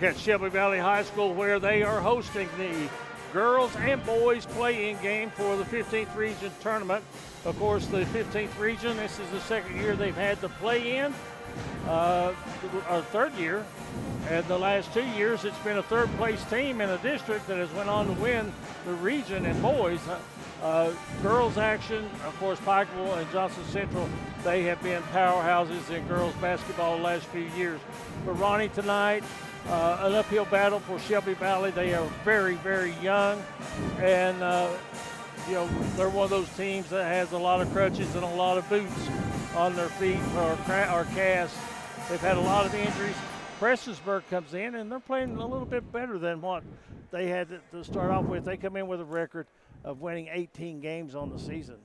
back at Shelby Valley High School, where they are hosting the girls and boys play-in game for the 15th Region tournament. Of course, the 15th Region, this is the second year they've had the play-in, or third year. And the last 2 years, it's been a third-place team in a district that has went on to win the region in boys. Girls action, of course, Pikeville and Johnson Central, they have been powerhouses in girls basketball the last few years. For Ronnie tonight, an uphill battle for Shelby Valley. They are very, very young, and they're one of those teams that has a lot of crutches and a lot of boots on their feet or casts. They've had a lot of injuries. Prestonsburg comes in, and they're playing a little bit better than what they had to start off with. They come in with a record of winning 18 games on the season.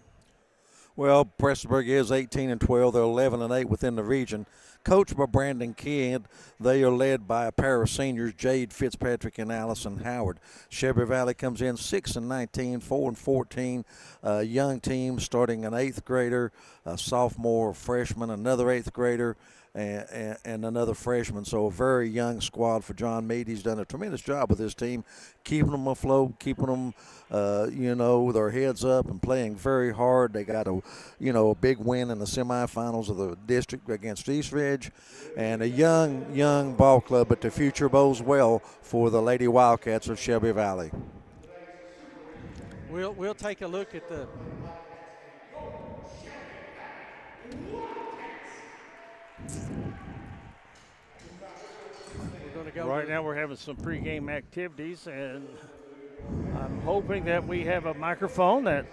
Well, Prestonsburg is 18-12. They're 11-8 within the region. Coached by Brandon Kidd, they are led by a pair of seniors, Jade Fitzpatrick and Allison Howard. Shelby Valley comes in 6-19, 4-14. Young team starting an 8th grader, a sophomore, freshman, another 8th grader, and another freshman. So a very young squad for John Meade. He's done a tremendous job with his team, keeping them afloat, keeping them, with their heads up and playing very hard. They got a big win in the semifinals of the district against East Ridge, and a young ball club, but the future bodes well for the Lady Wildcats of Shelby Valley. We'll take a look at the Right now we're having some pregame activities, and I'm hoping that we have a microphone that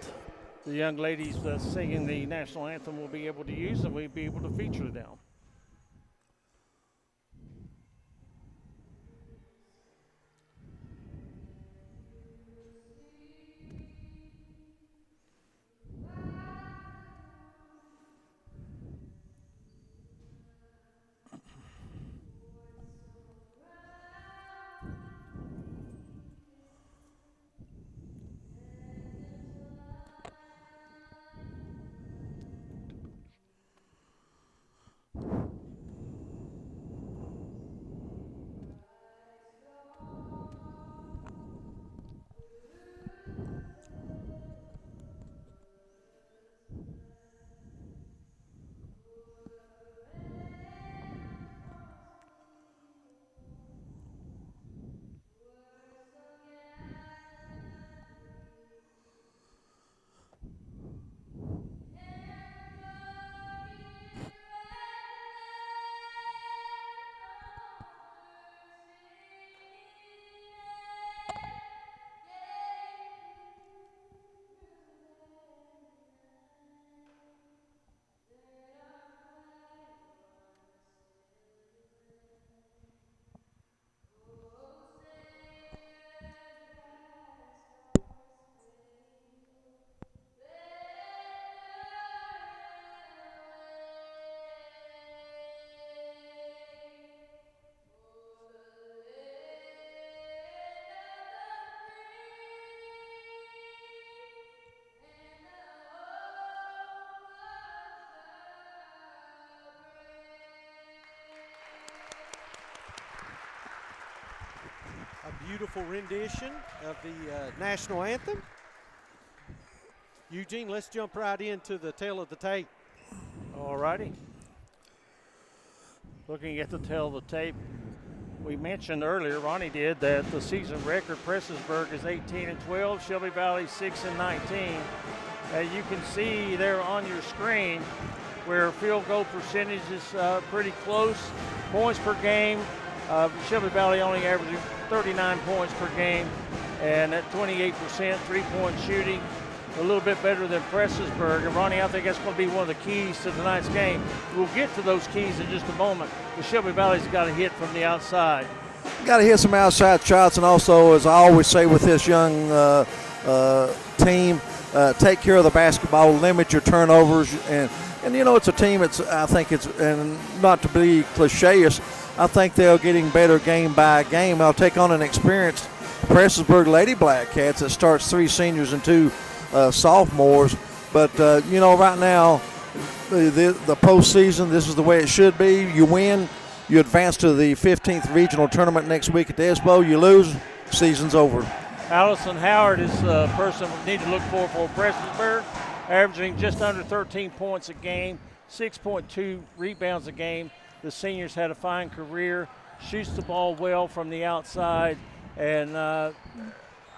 the young ladies singing the national anthem will be able to use, and we'll be able to feature them. beautiful rendition of the national anthem. Eugene, let's jump right into the tail of the tape. All righty. Looking at the tail of the tape, we mentioned earlier, Ronnie did, that the season record, Prestonsburg is 18-12, Shelby Valley 6-19. You can see there on your screen where field goal percentage is pretty close. Points per game, Shelby Valley only averaging 39 points per game, and at 28% three-point shooting, a little bit better than Prestonsburg. And Ronnie, I think that's going to be one of the keys to tonight's game. We'll get to those keys in just a moment. The Shelby Valley's got to hit from the outside. Got to hit some outside shots, and also, as I always say with this young team, take care of the basketball, limit your turnovers, and you know, it's a team. I think it's, and not to be cliché-ish, I think they're getting better game by game. I'll take on an experienced Prestonsburg Lady Blackcats that starts 3 seniors and 2 sophomores. But you know, right now, the postseason, this is the way it should be. You win, You advance to the 15th regional tournament next week at the Expo. You lose, season's over. Allison Howard is a person we need to look for Prestonsburg, averaging just under 13 points a game, 6.2 rebounds a game. The seniors had a fine career, shoots the ball well from the outside, and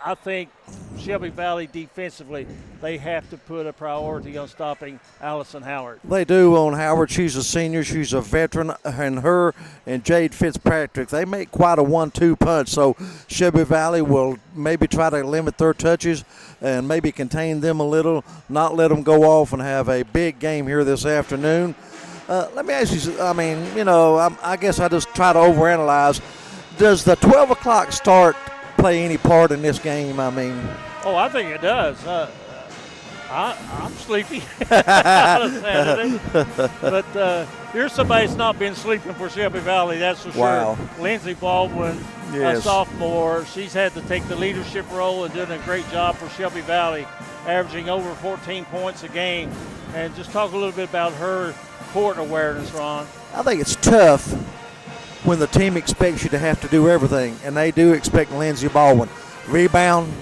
I think Shelby Valley defensively, they have to put a priority on stopping Allison Howard. They do on Howard. She's a senior. She's a veteran. And her and Jade Fitzpatrick, they make quite a 1-2 punch. So Shelby Valley will maybe try to limit their touches and maybe contain them a little, not let them go off and have a big game here this afternoon. Let me ask you, I guess I just try to overanalyze. Does the 12 o'clock start play any part in this game? I think it does. I'm sleepy on a Saturday. But here's somebody that's not been sleeping for Shelby Valley, that's for wow. sure. Lindsey Baldwin, yes. A sophomore. She's had to take the leadership role and doing a great job for Shelby Valley, averaging over 14 points a game. And just talk a little bit about her court awareness, Ron. I think it's tough when the team expects you to have to do everything, and they do expect Lindsey Baldwin. Rebound,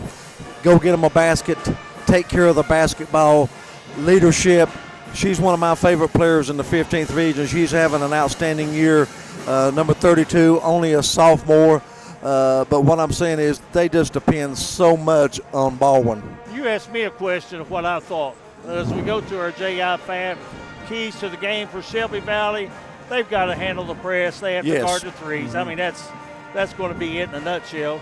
go get them a basket, take care of the basketball, leadership. She's one of my favorite players in the 15th region. She's having an outstanding year. Number 32, only a sophomore. But what I'm saying is they just depend so much on Baldwin. You asked me a question of what I thought. As we go to our JI fan, keys to the game for Shelby Valley, they've got to handle the press. They have to guard the threes. Mm-hmm. That's going to be it in a nutshell.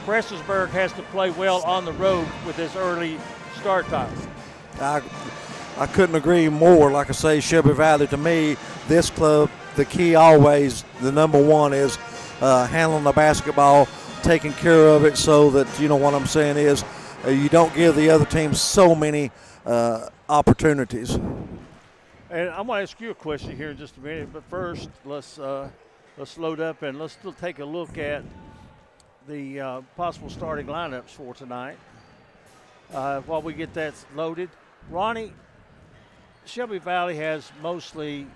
Prestonsburg has to play well on the road with this early start time. I couldn't agree more. Like I say, Shelby Valley, to me, this club, the key always, the number one is handling the basketball, taking care of it so that, what I'm saying is, you don't give the other team so many opportunities. And I'm going to ask you a question here in just a minute, but first let's load up and let's still take a look at the possible starting lineups for tonight. While we get that loaded, Ronnie, Shelby Valley has mostly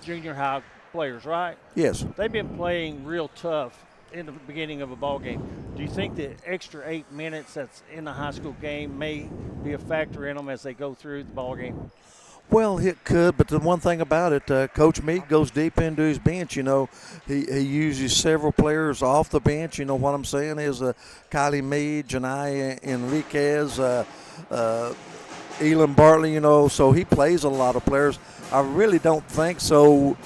junior high players, right? Yes. They've been playing real tough in the beginning of a ball game. Do you think the extra 8 minutes that's in the high school game may be a factor in them as they go through the ball game? Well, it could, but the one thing about it, Coach Meek goes deep into his bench. He uses several players off the bench. What I'm saying is Kylie Meade, Janai Enriquez, Elam Bartley, so he plays a lot of players. I really don't think so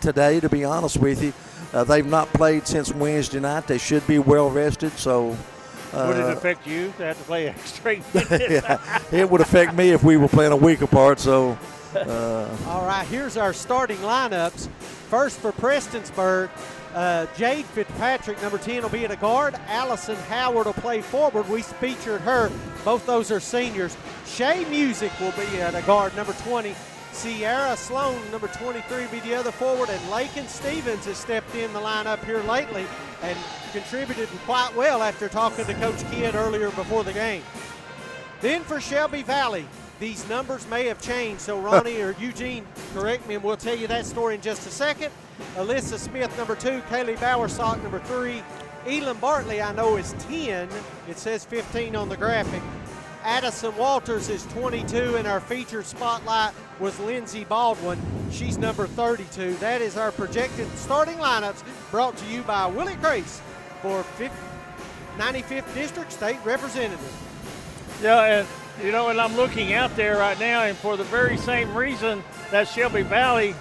today, to be honest with you. They've not played since Wednesday night. They should be well rested, so. Would it affect you to have to play extra 8 minutes? Yeah, it would affect me if we were playing a week apart. So, all right, here's our starting lineups. First for Prestonsburg, Jade Fitzpatrick, number 10, will be at a guard. Allison Howard will play forward. We featured her. Both those are seniors. Shay Music will be at a guard, number 20. Sierra Sloan, number 23, be the other forward, and Lakin Stevens has stepped in the lineup here lately and contributed quite well after talking to Coach Kidd earlier before the game. Then for Shelby Valley, these numbers may have changed, so Ronnie or Eugene, correct me, and we'll tell you that story in just a second. Alyssa Smith, number 2, Kaylee Bowersock, number 3, Elam Bartley, I know, is 10. It says 15 on the graphic. Addison Walters is 22, and our featured spotlight was Lindsey Baldwin. She's number 32. That is our projected starting lineups, brought to you by Willie Grace for 95th District State Representative. Yeah, and I'm looking out there right now, and for the very same reason that Shelby Valley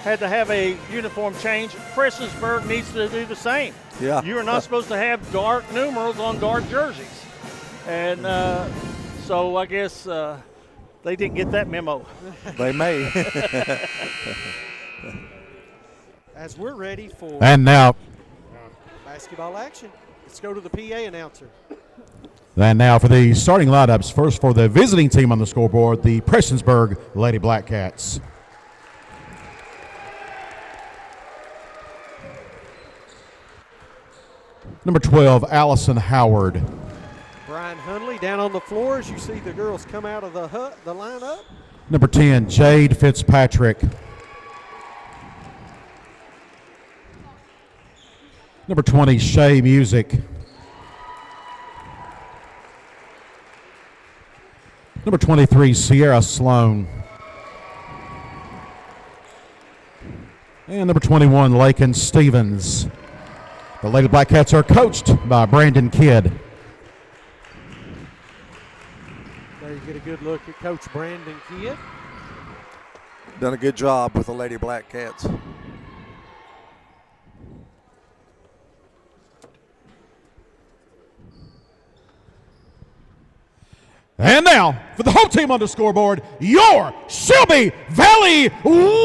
had to have a uniform change, Prestonsburg needs to do the same. Yeah. You are not supposed to have dark numerals on dark jerseys. And so I guess they didn't get that memo. They may. As we're ready for and now basketball action, let's go to the PA announcer. And now for the starting lineups. First for the visiting team on the scoreboard, the Prestonsburg Lady Blackcats. Number 12, Allison Howard. Brian Hunley down on the floor as you see the girls come out of the lineup. Number 10, Jade Fitzpatrick. Number 20, Shea Music. Number 23, Sierra Sloan. And number 21, Lakin Stevens. The Lady Blackcats are coached by Brandon Kidd. There you get a good look at Coach Brandon Kidd. Done a good job with the Lady Blackcats. And now, for the home team on the scoreboard, your Shelby Valley Wildcats.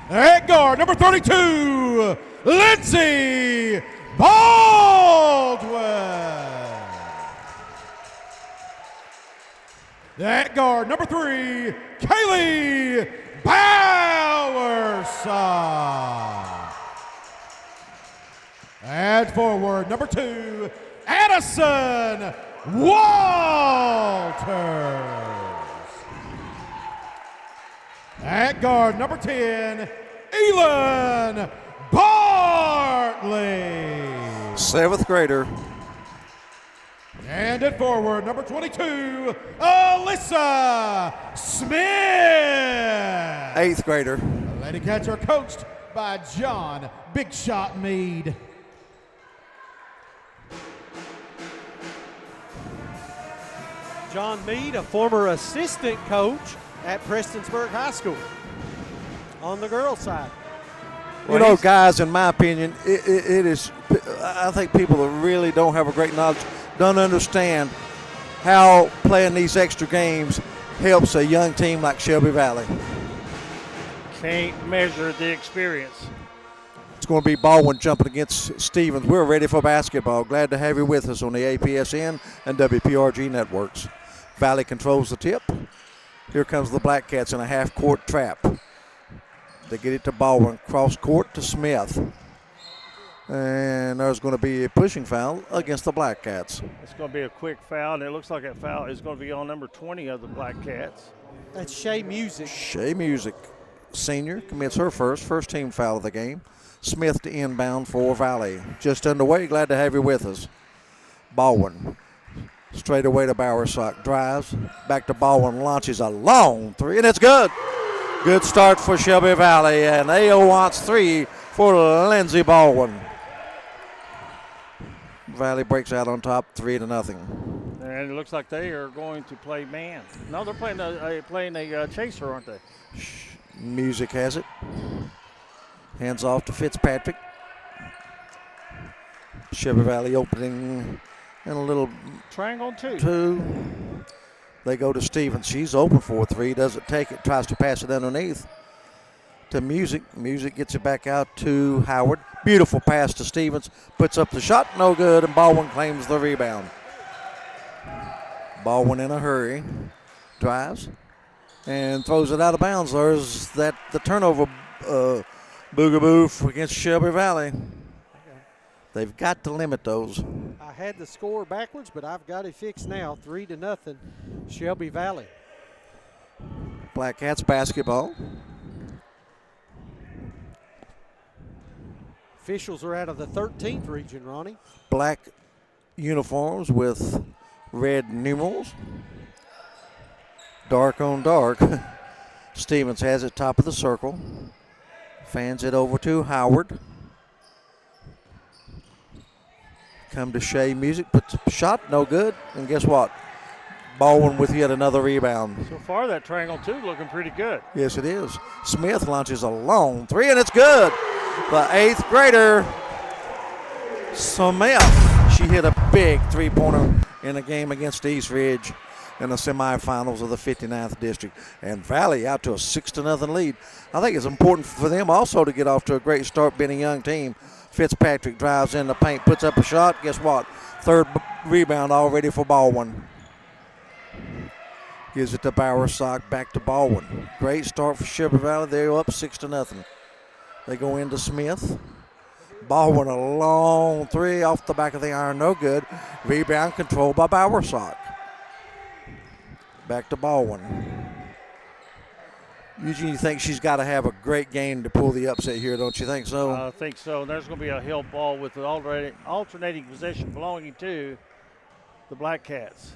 At guard, number 32, Lindsay Baldwin. At guard, number 3, Kaylee Bowerson. And forward, number 2, Addison Walters. At guard, number 10, Elon Bartley. 7th grader. And at forward, number 22, Alyssa Smith. 8th grader. The Lady Cats are coached by John Big Shot Meade. John Meade, a former assistant coach at Prestonsburg High School on the girls' side. You know, guys, in my opinion, it is, I think people that really don't have a great knowledge don't understand how playing these extra games helps a young team like Shelby Valley. Can't measure the experience. It's going to be Baldwin jumping against Stevens. We're ready for basketball. Glad to have you with us on the APSN and WPRG networks. Valley controls the tip. Here comes the Blackcats in a half-court trap. They get it to Baldwin, cross court to Smith. And there's going to be a pushing foul against the Blackcats. It's going to be a quick foul, and it looks like that foul is going to be on number 20 of the Blackcats. That's Shea Music. Shea Music, senior, commits her first team foul of the game. Smith to inbound for Valley. Just underway, glad to have you with us. Baldwin, straight away to Bowersock, drives, back to Baldwin, launches a long 3, and it's good. Good start for Shelby Valley, and AO wants 3 for Lindsey Baldwin. Valley breaks out on top, 3-0. And it looks like they are going to play man. No, they're playing a chaser, aren't they? Music has it. Hands off to Fitzpatrick. Shelby Valley opening and a little triangle 2. 2. They go to Stevens. She's open for 3. Doesn't take it. Tries to pass it underneath to Music. Music gets it back out to Howard. Beautiful pass to Stevens. Puts up the shot. No good. And Baldwin claims the rebound. Baldwin in a hurry. Drives. And throws it out of bounds. There's the turnover boogaboo against Shelby Valley. They've got to limit those. I had the score backwards, but I've got it fixed now. 3-0, Shelby Valley. Blackcats basketball. Officials are out of the 13th region, Ronnie. Black uniforms with red numerals. Dark on dark. Stevens has it top of the circle. Fans it over to Howard. Come to Shea Music, puts a shot, no good. And guess what? Baldwin with yet another rebound. So far, that triangle 2 looking pretty good. Yes, it is. Smith launches a long 3, and it's good. The 8th grader, Smith. She hit a big three-pointer in a game against East Ridge in the semifinals of the 59th district. And Valley out to a 6-0 lead. I think it's important for them also to get off to a great start being a young team. Fitzpatrick drives in the paint, puts up a shot. Guess what? Third rebound already for Baldwin. Gives it to Bowersock, back to Baldwin. Great start for Shelby Valley. They're up 6-0. They go into Smith. Baldwin a long 3 off the back of the iron, no good. Rebound controlled by Bowersock. Back to Baldwin. Eugene, you think she's got to have a great game to pull the upset here, don't you think so? I think so. And there's going to be a help ball with the alternating possession belonging to the Blackcats.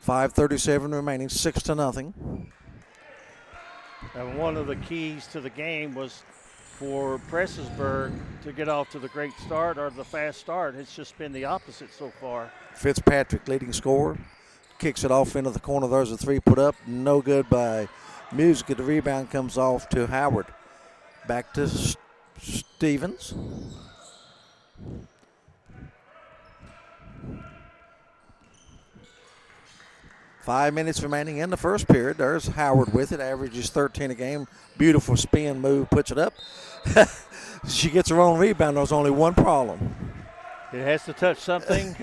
5:37 remaining, 6-0. And one of the keys to the game was for Prestonsburg to get off to the great start or the fast start. It's just been the opposite so far. Fitzpatrick, leading scorer, kicks it off into the corner. There's a three put up. No good by Music. The rebound comes off to Howard. Back to Stevens. Five minutes remaining in the first period. There's Howard with it. Averages 13 a game. Beautiful spin move. Puts it up. She gets her own rebound. There's only one problem. It has to touch something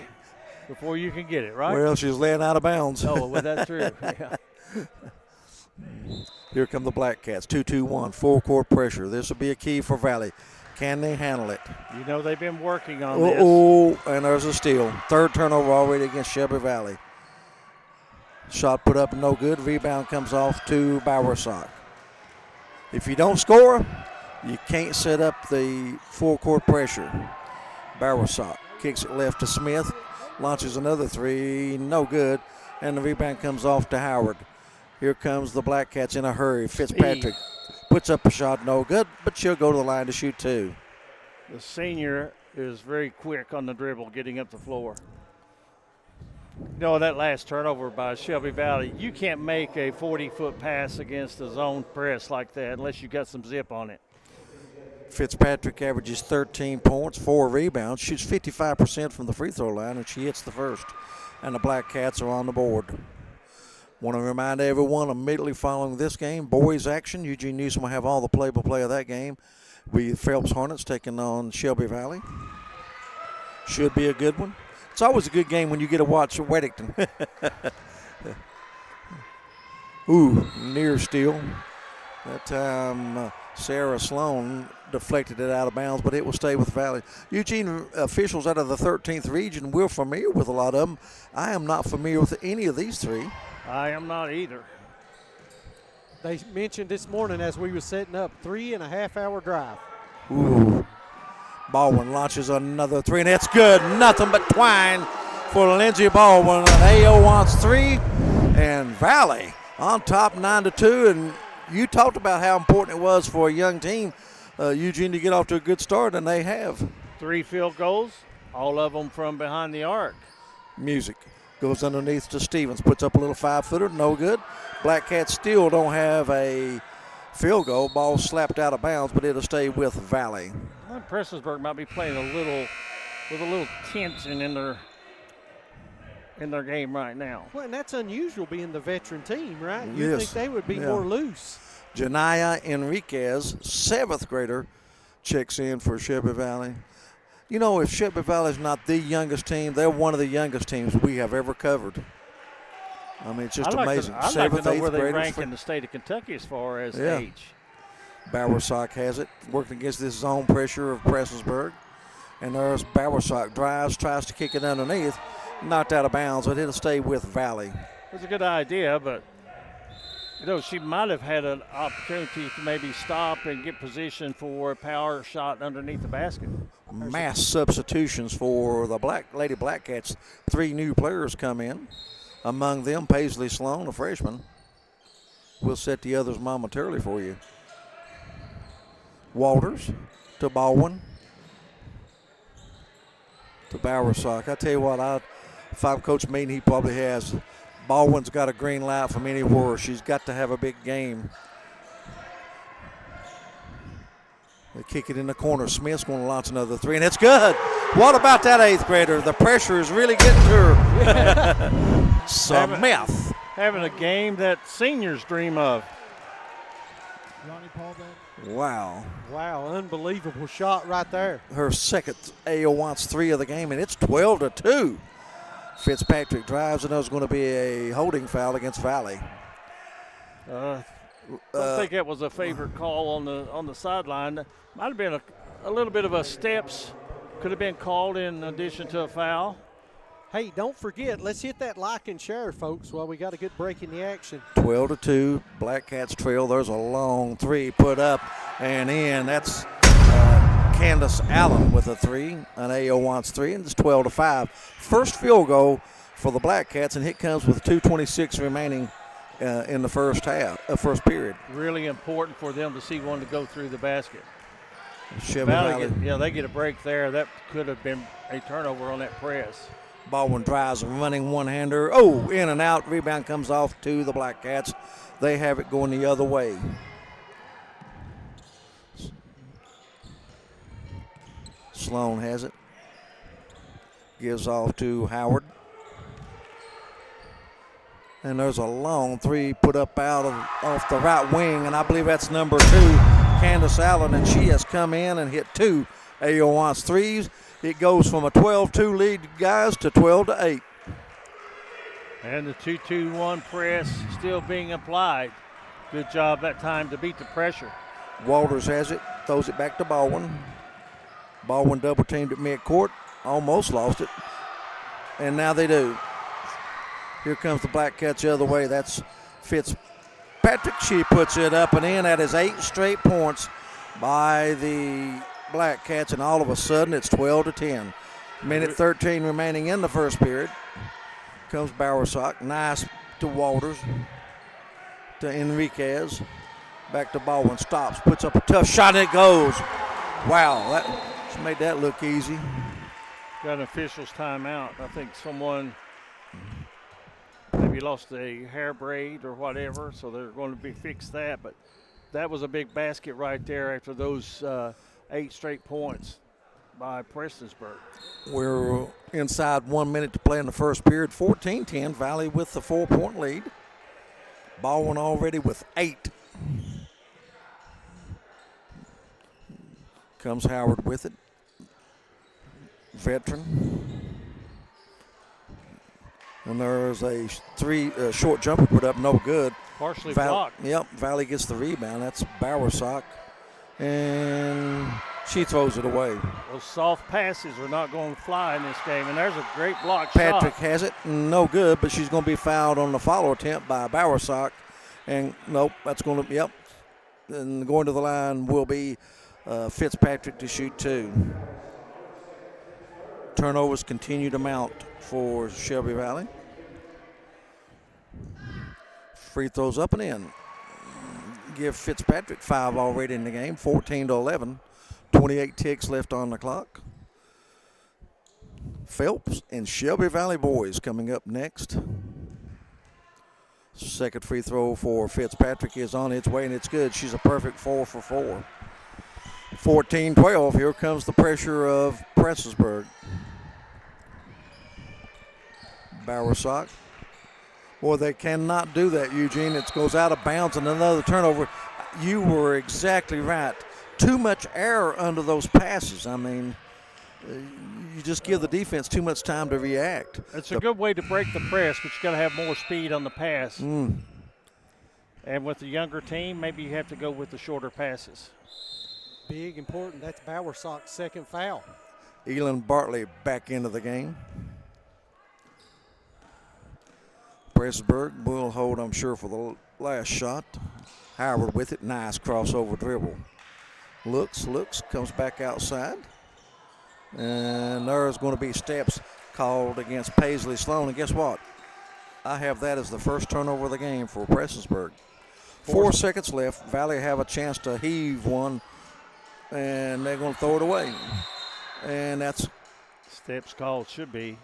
before you can get it, right? Well, she's laying out of bounds. Oh, well, that's true. Yeah. Here come the Blackcats. 2-2-1. Full court pressure. This will be a key for Valley. Can they handle it? You know they've been working on this. Oh, and there's a steal. Third turnover already against Shelby Valley. Shot put up, no good. Rebound comes off to Bowersock. If you don't score, you can't set up the full court pressure. Bowersock kicks it left to Smith. Launches another three, no good. And the rebound comes off to Howard. Here comes the Blackcats in a hurry. Fitzpatrick puts up a shot, no good, but she'll go to the line to shoot two. The senior is very quick on the dribble, getting up the floor. No, that last turnover by Shelby Valley, you can't make a 40-foot pass against a zone press like that unless you got some zip on it. Fitzpatrick averages 13 points, 4 rebounds, shoots 55% from the free throw line, and she hits the first. And the Blackcats are on the board. Want to remind everyone immediately following this game, boys action. Eugene Newsom will have all the play-by-play of that game. We Phelps Hornets taking on Shelby Valley. Should be a good one. It's always a good game when you get to watch Weddington. Ooh, near steal. That time Sarah Sloan deflected it out of bounds, but it will stay with Valley. Eugene officials out of the 13th region, we're familiar with a lot of them. I am not familiar with any of these three. I am not either. They mentioned this morning as we were setting up, 3.5-hour drive. Ooh. Baldwin launches another three, and it's good. Nothing but twine for Lindsey Baldwin. AO wants three, and Valley on top 9-2. And you talked about how important it was for a young team, Eugene, to get off to a good start, and they have. 3 field goals, all of them from behind the arc. Music goes underneath to Stevens, puts up a little 5-footer, no good. Blackcats still don't have a field goal. Ball slapped out of bounds, but it'll stay with Valley. Well, Prestonsburg might be playing with a little tension in their game right now. Well, and that's unusual being the veteran team, right? Yes. You'd think they would be more loose. Janaya Enriquez, 7th grader, checks in for Shelby Valley. You know, if Shelby Valley is not the youngest team, they're one of the youngest teams we have ever covered. I mean, it's just amazing. I'd like to know where they 7th, 8th rank graders. in the state of Kentucky as far as Yeah. age. Bowersock has it, working against this zone pressure of Prestonsburg. And there's Bowersock drives, tries to kick it underneath, knocked out of bounds, but it'll stay with Valley. It's a good idea, but you know, she might have had an opportunity to maybe stop and get position for a power shot underneath the basket. Mass substitutions for the Lady Blackcats. 3 new players come in. Among them, Paisley Sloan, a freshman. We'll set the others momentarily for you. Walters to Baldwin to Bowersock. I tell you what, if I'm Coach Meaden, he probably has. Baldwin's got a green light from anywhere. She's got to have a big game. They kick it in the corner. Smith's going to launch another three, and it's good. What about that 8th grader? The pressure is really getting to her. Smith. Having a game that seniors dream of. Wow. Wow, unbelievable shot right there. Her second AO wants 3 of the game, and it's 12-2. Fitzpatrick drives, and there's going to be a holding foul against Valley. I don't think that was a favorite call on the sideline. Might have been a little bit of a steps. Could have been called in addition to a foul. Hey, don't forget, let's hit that like and share, folks, while we got a good break in the action. 12-2, Blackcats trail. There's a long three put up and in. That's Candace Allen with a three, an A.O. wants three, and it's 12-5. First field goal for the Blackcats, and it comes with 2:26 remaining in the first period. Really important for them to see one to go through the basket. Shelby Valley. They get a break there. That could have been a turnover on that press. Baldwin drives a running one-hander. Oh, in and out. Rebound comes off to the Blackcats. They have it going the other way. Sloan has it. Gives off to Howard. And there's a long three put up off the right wing, and I believe that's number 2, Candace Allen, and she has come in and hit 2 A.O. wants threes. It goes from a 12-2 lead, guys, to 12-8. And the 2-2-1 press still being applied. Good job that time to beat the pressure. Walters has it, throws it back to Baldwin. Baldwin double teamed at midcourt, almost lost it, and now they do. Here comes the Blackcats the other way. That's Fitzpatrick. She puts it up and in. That is 8 straight points by the Blackcats, and all of a sudden it's 12-10. Minute 13 remaining in the first period. Comes Bowersock. Nice to Walters. To Enriquez. Back to Baldwin. Stops. Puts up a tough shot, and it goes. Wow, that made that look easy. Got an official's timeout. I think someone maybe lost a hair braid or whatever, so they're going to fix that. But that was a big basket right there after those 8 straight points by Prestonsburg. We're inside 1 minute to play in the first period. 14-10, Valley with the 4-point lead. Baldwin already with 8. Comes Howard with it. Veteran. And there's a short jumper put up, no good. Partially blocked. Yep, Valley gets the rebound. That's Bowersock. And she throws it away. Those soft passes are not going to fly in this game, and there's a great block Patrick shot. has it, no good, but she's going to be fouled on the follow attempt by Bowersock. And nope, that's going to, and going to the line will be Fitzpatrick to shoot 2. Turnovers continue to mount for Shelby Valley. Free throws up and in. Give Fitzpatrick 5 already in the game, 14-11. 28 ticks left on the clock. Phelps and Shelby Valley boys coming up next. Second free throw for Fitzpatrick is on its way, and it's good. She's a perfect 4 for 4. 14-12. Here comes the pressure of Prestonsburg. Bowersock. Boy, they cannot do that, Eugene. It goes out of bounds and another turnover. You were exactly right. Too much error under those passes. I mean, you just give the defense too much time to react. It's a good way to break the press, but you got to have more speed on the pass. And with the younger team, maybe you have to go with the shorter passes. Big, important. That's Bowersock's second foul. Elin Bartley back into the game. Prestonsburg will hold, I'm sure, for the last shot. Howard with it. Nice crossover dribble. Looks, comes back outside. And there's going to be steps called against Paisley Sloan. And guess what? I have that as the first turnover of the game for Prestonsburg. 4 seconds left. Valley have a chance to heave one, and they're going to throw it away. And that's steps called, should be.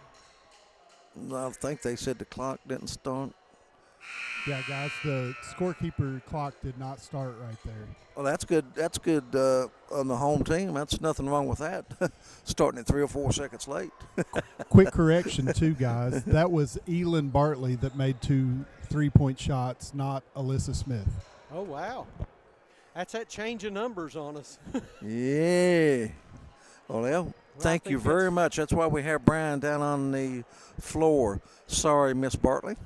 I think they said the clock didn't start. Yeah, guys, the scorekeeper clock did not start right there. Well, that's good. That's good on the home team. That's nothing wrong with that. Starting at 3 or 4 seconds late. Quick correction, too, guys. That was Elin Bartley that made 2 3-point shots, not Alyssa Smith. Oh, wow. That's that change of numbers on us. Yeah. Well, thank you very much. That's why we have Brian down on the floor. Sorry, Miss Bartley.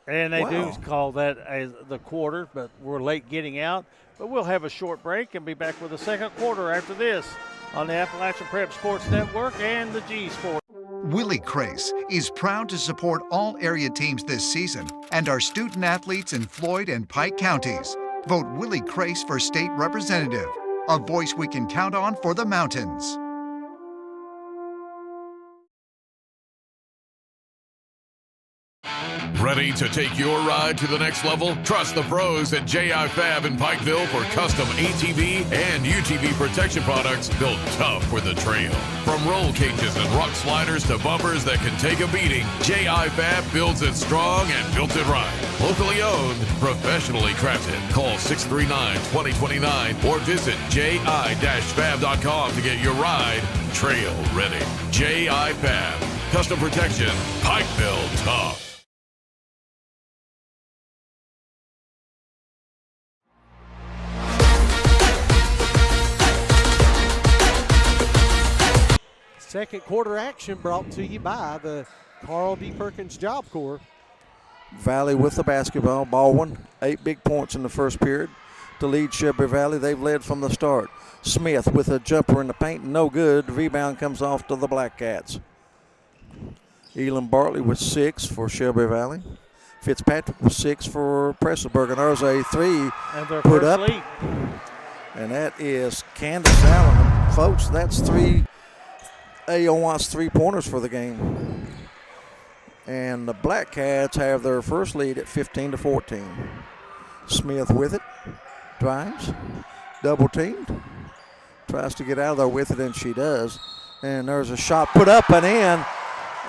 And they do call that as the quarter, but we're late getting out. But we'll have a short break and be back with the second quarter after this on the Appalachian Prep Sports Network and the G Sport. Willie Crace is proud to support all area teams this season and our student athletes in Floyd and Pike counties. Vote Willie Crace for state representative, a voice we can count on for the mountains. Ready to take your ride to the next level? Trust the pros at J.I. Fab in Pikeville for custom ATV and UTV protection products built tough for the trail. From roll cages and rock sliders to bumpers that can take a beating, J.I. Fab builds it strong and built it right. Locally owned, professionally crafted. Call 639-2029 or visit ji-fab.com to get your ride trail ready. J.I. Fab. Custom protection. Pikeville tough. Second quarter action brought to you by the Carl D. Perkins Job Corps. Valley with the basketball. Baldwin, 8 big points in the first period to lead Shelby Valley. They've led from the start. Smith with a jumper in the paint, no good. Rebound comes off to the Blackcats. Elon Bartley with 6 for Shelby Valley. Fitzpatrick with 6 for Prestonsburg. And there's a 3 put up. Lead. And that is Candace Allen. Folks, that's 3 AOWA's 3-pointers for the game. And the Blackcats have their first lead at 15-14. Smith with it, drives, double teamed, tries to get out of there with it, and she does. And there's a shot put up and in.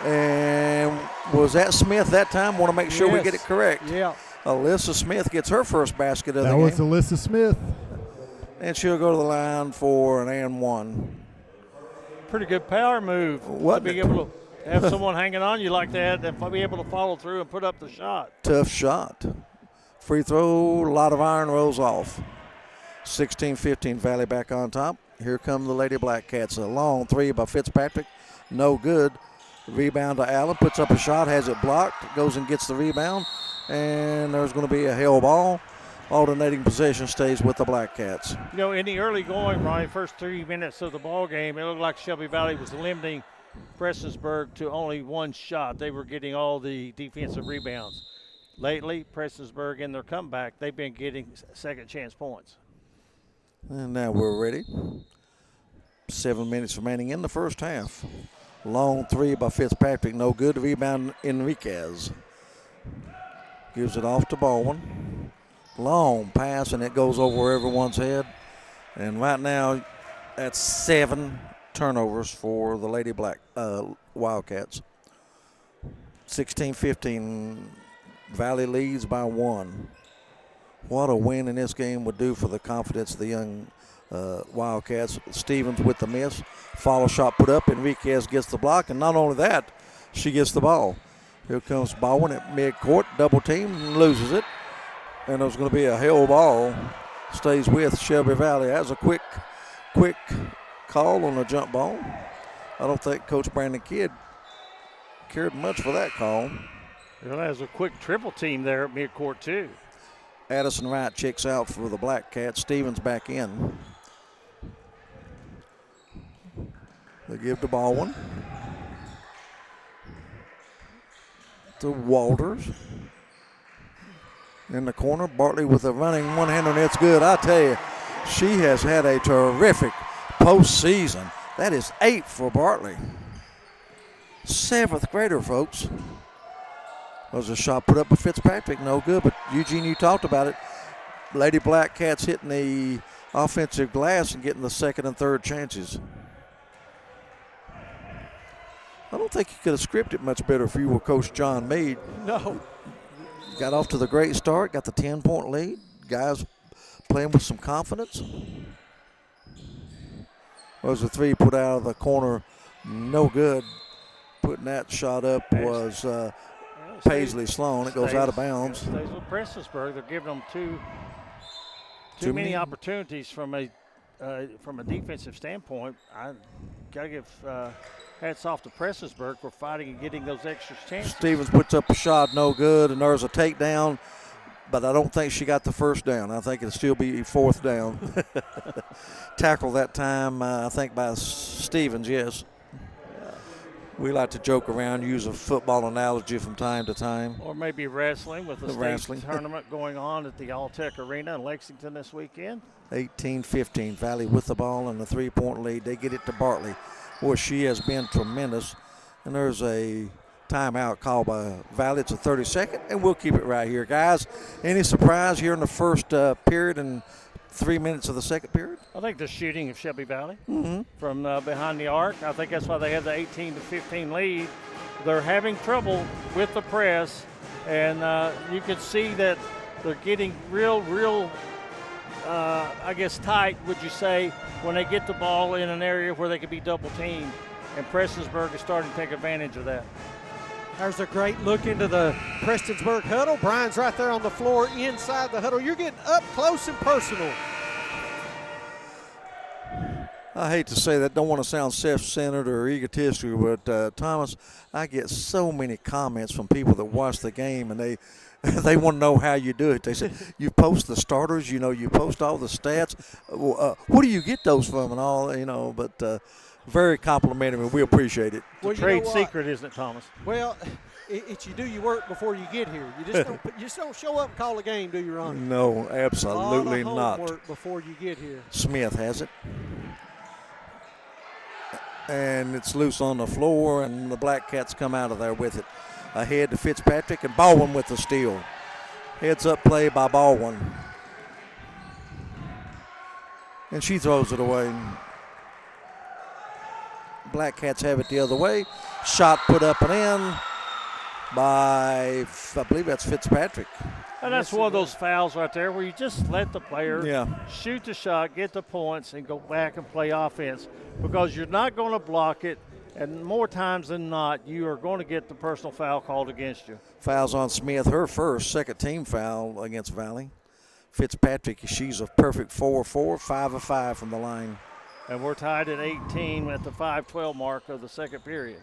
And was that Smith that time? Want to make sure we get it correct. Yeah. Alyssa Smith gets her first basket of the game. That was Alyssa Smith. And she'll go to the line for an and one. Pretty good power move. What? To be able to have someone hanging on you like that and be able to follow through and put up the shot. Tough shot. Free throw, a lot of iron rolls off. 16-15, Valley back on top. Here come the Lady Blackcats. A long 3 by Fitzpatrick. No good. Rebound to Allen. Puts up a shot, has it blocked. Goes and gets the rebound. And there's going to be a hell ball. Alternating possession stays with the Blackcats. You know, in the early going, Ryan, first 3 minutes of the ball game, it looked like Shelby Valley was limiting Prestonsburg to only 1 shot. They were getting all the defensive rebounds. Lately, Prestonsburg in their comeback, they've been getting second chance points. And now we're ready. 7 minutes remaining in the first half. Long 3 by Fitzpatrick, no good. Rebound Enriquez. Gives it off to Baldwin. Long pass, and it goes over everyone's head. And right now, that's 7 turnovers for the Lady Wildcats. 16-15, Valley leads by 1. What a win in this game would do for the confidence of the young Wildcats. Stevens with the miss. Follow shot put up. Enriquez gets the block, and not only that, she gets the ball. Here comes Baldwin at midcourt, double team, and loses it. And there's going to be a hell ball. Stays with Shelby Valley. That was a quick call on the jump ball. I don't think Coach Brandon Kidd cared much for that call. Well, that was a quick triple team there at midcourt, too. Addison Wright checks out for the Blackcats. Stevens back in. They give to Baldwin. To Walters. In the corner, Bartley with a running one-hander, and it's good. I tell you, she has had a terrific postseason. That is 8 for Bartley. 7th grader, folks. Was a shot put up by Fitzpatrick, no good. But Eugene, you talked about it. Lady Blackcats hitting the offensive glass and getting the second and third chances. I don't think you could have scripted much better if you were Coach John Meade. No. Got off to the great start, got the 10-point lead. Guys playing with some confidence. Was a 3 put out of the corner, no good. Putting that shot up was Paisley Sloan. It goes out of bounds. Stays with Prestonsburg. They're giving them too many opportunities from a defensive standpoint. I got to give hats off to Prestonsburg for fighting and getting those extra chances. Stevens puts up a shot, no good, and there's a takedown, but I don't think she got the first down. I think it'll still be 4th down. Tackle that time, I think, by Stevens, yes. We like to joke around, use a football analogy from time to time. Or maybe wrestling with the state wrestling. tournament going on at the All-Tech Arena in Lexington this weekend. 18-15, Valley with the ball and the 3-point lead. They get it to Bartley. Boy, she has been tremendous. And there's a timeout called by Valley. It's a 30-second, and we'll keep it right here. Guys, any surprise here in the first period and 3 minutes of the second period? I think the shooting of Shelby Valley from behind the arc. I think that's why they have the 18-15 lead. They're having trouble with the press, and you can see that they're getting real, I guess, tight, would you say, when they get the ball in an area where they could be double teamed. And Prestonsburg is starting to take advantage of that. There's a great look into the Prestonsburg huddle. Brian's right there on the floor inside the huddle. You're getting up close and personal. I hate to say that, don't want to sound self-centered or egotistical, but Thomas, I get so many comments from people that watch the game, and they want to know how you do it. They say, you post the starters, you post all the stats. Where do you get those from and all, but very complimentary, and we appreciate it. Well, trade secret, isn't it, Thomas? Well, it's you do your work before you get here. You just don't show up and call a game, do you, Ron? No, absolutely not. Homework before you get here. Smith has it. And it's loose on the floor, and the Blackcats come out of there with it. Ahead to Fitzpatrick, and Baldwin with the steal. Heads up play by Baldwin. And she throws it away. Blackcats have it the other way. Shot put up and in by, I believe that's Fitzpatrick. And that's one of those fouls right there where you just let the player shoot the shot, get the points, and go back and play offense, because you're not going to block it, and more times than not, you are going to get the personal foul called against you. Fouls on Smith, her first, second team foul against Valley. Fitzpatrick, she's a perfect 4-4, 5 of 5 from the line. And we're tied at 18 at the 5:12 mark of the second period.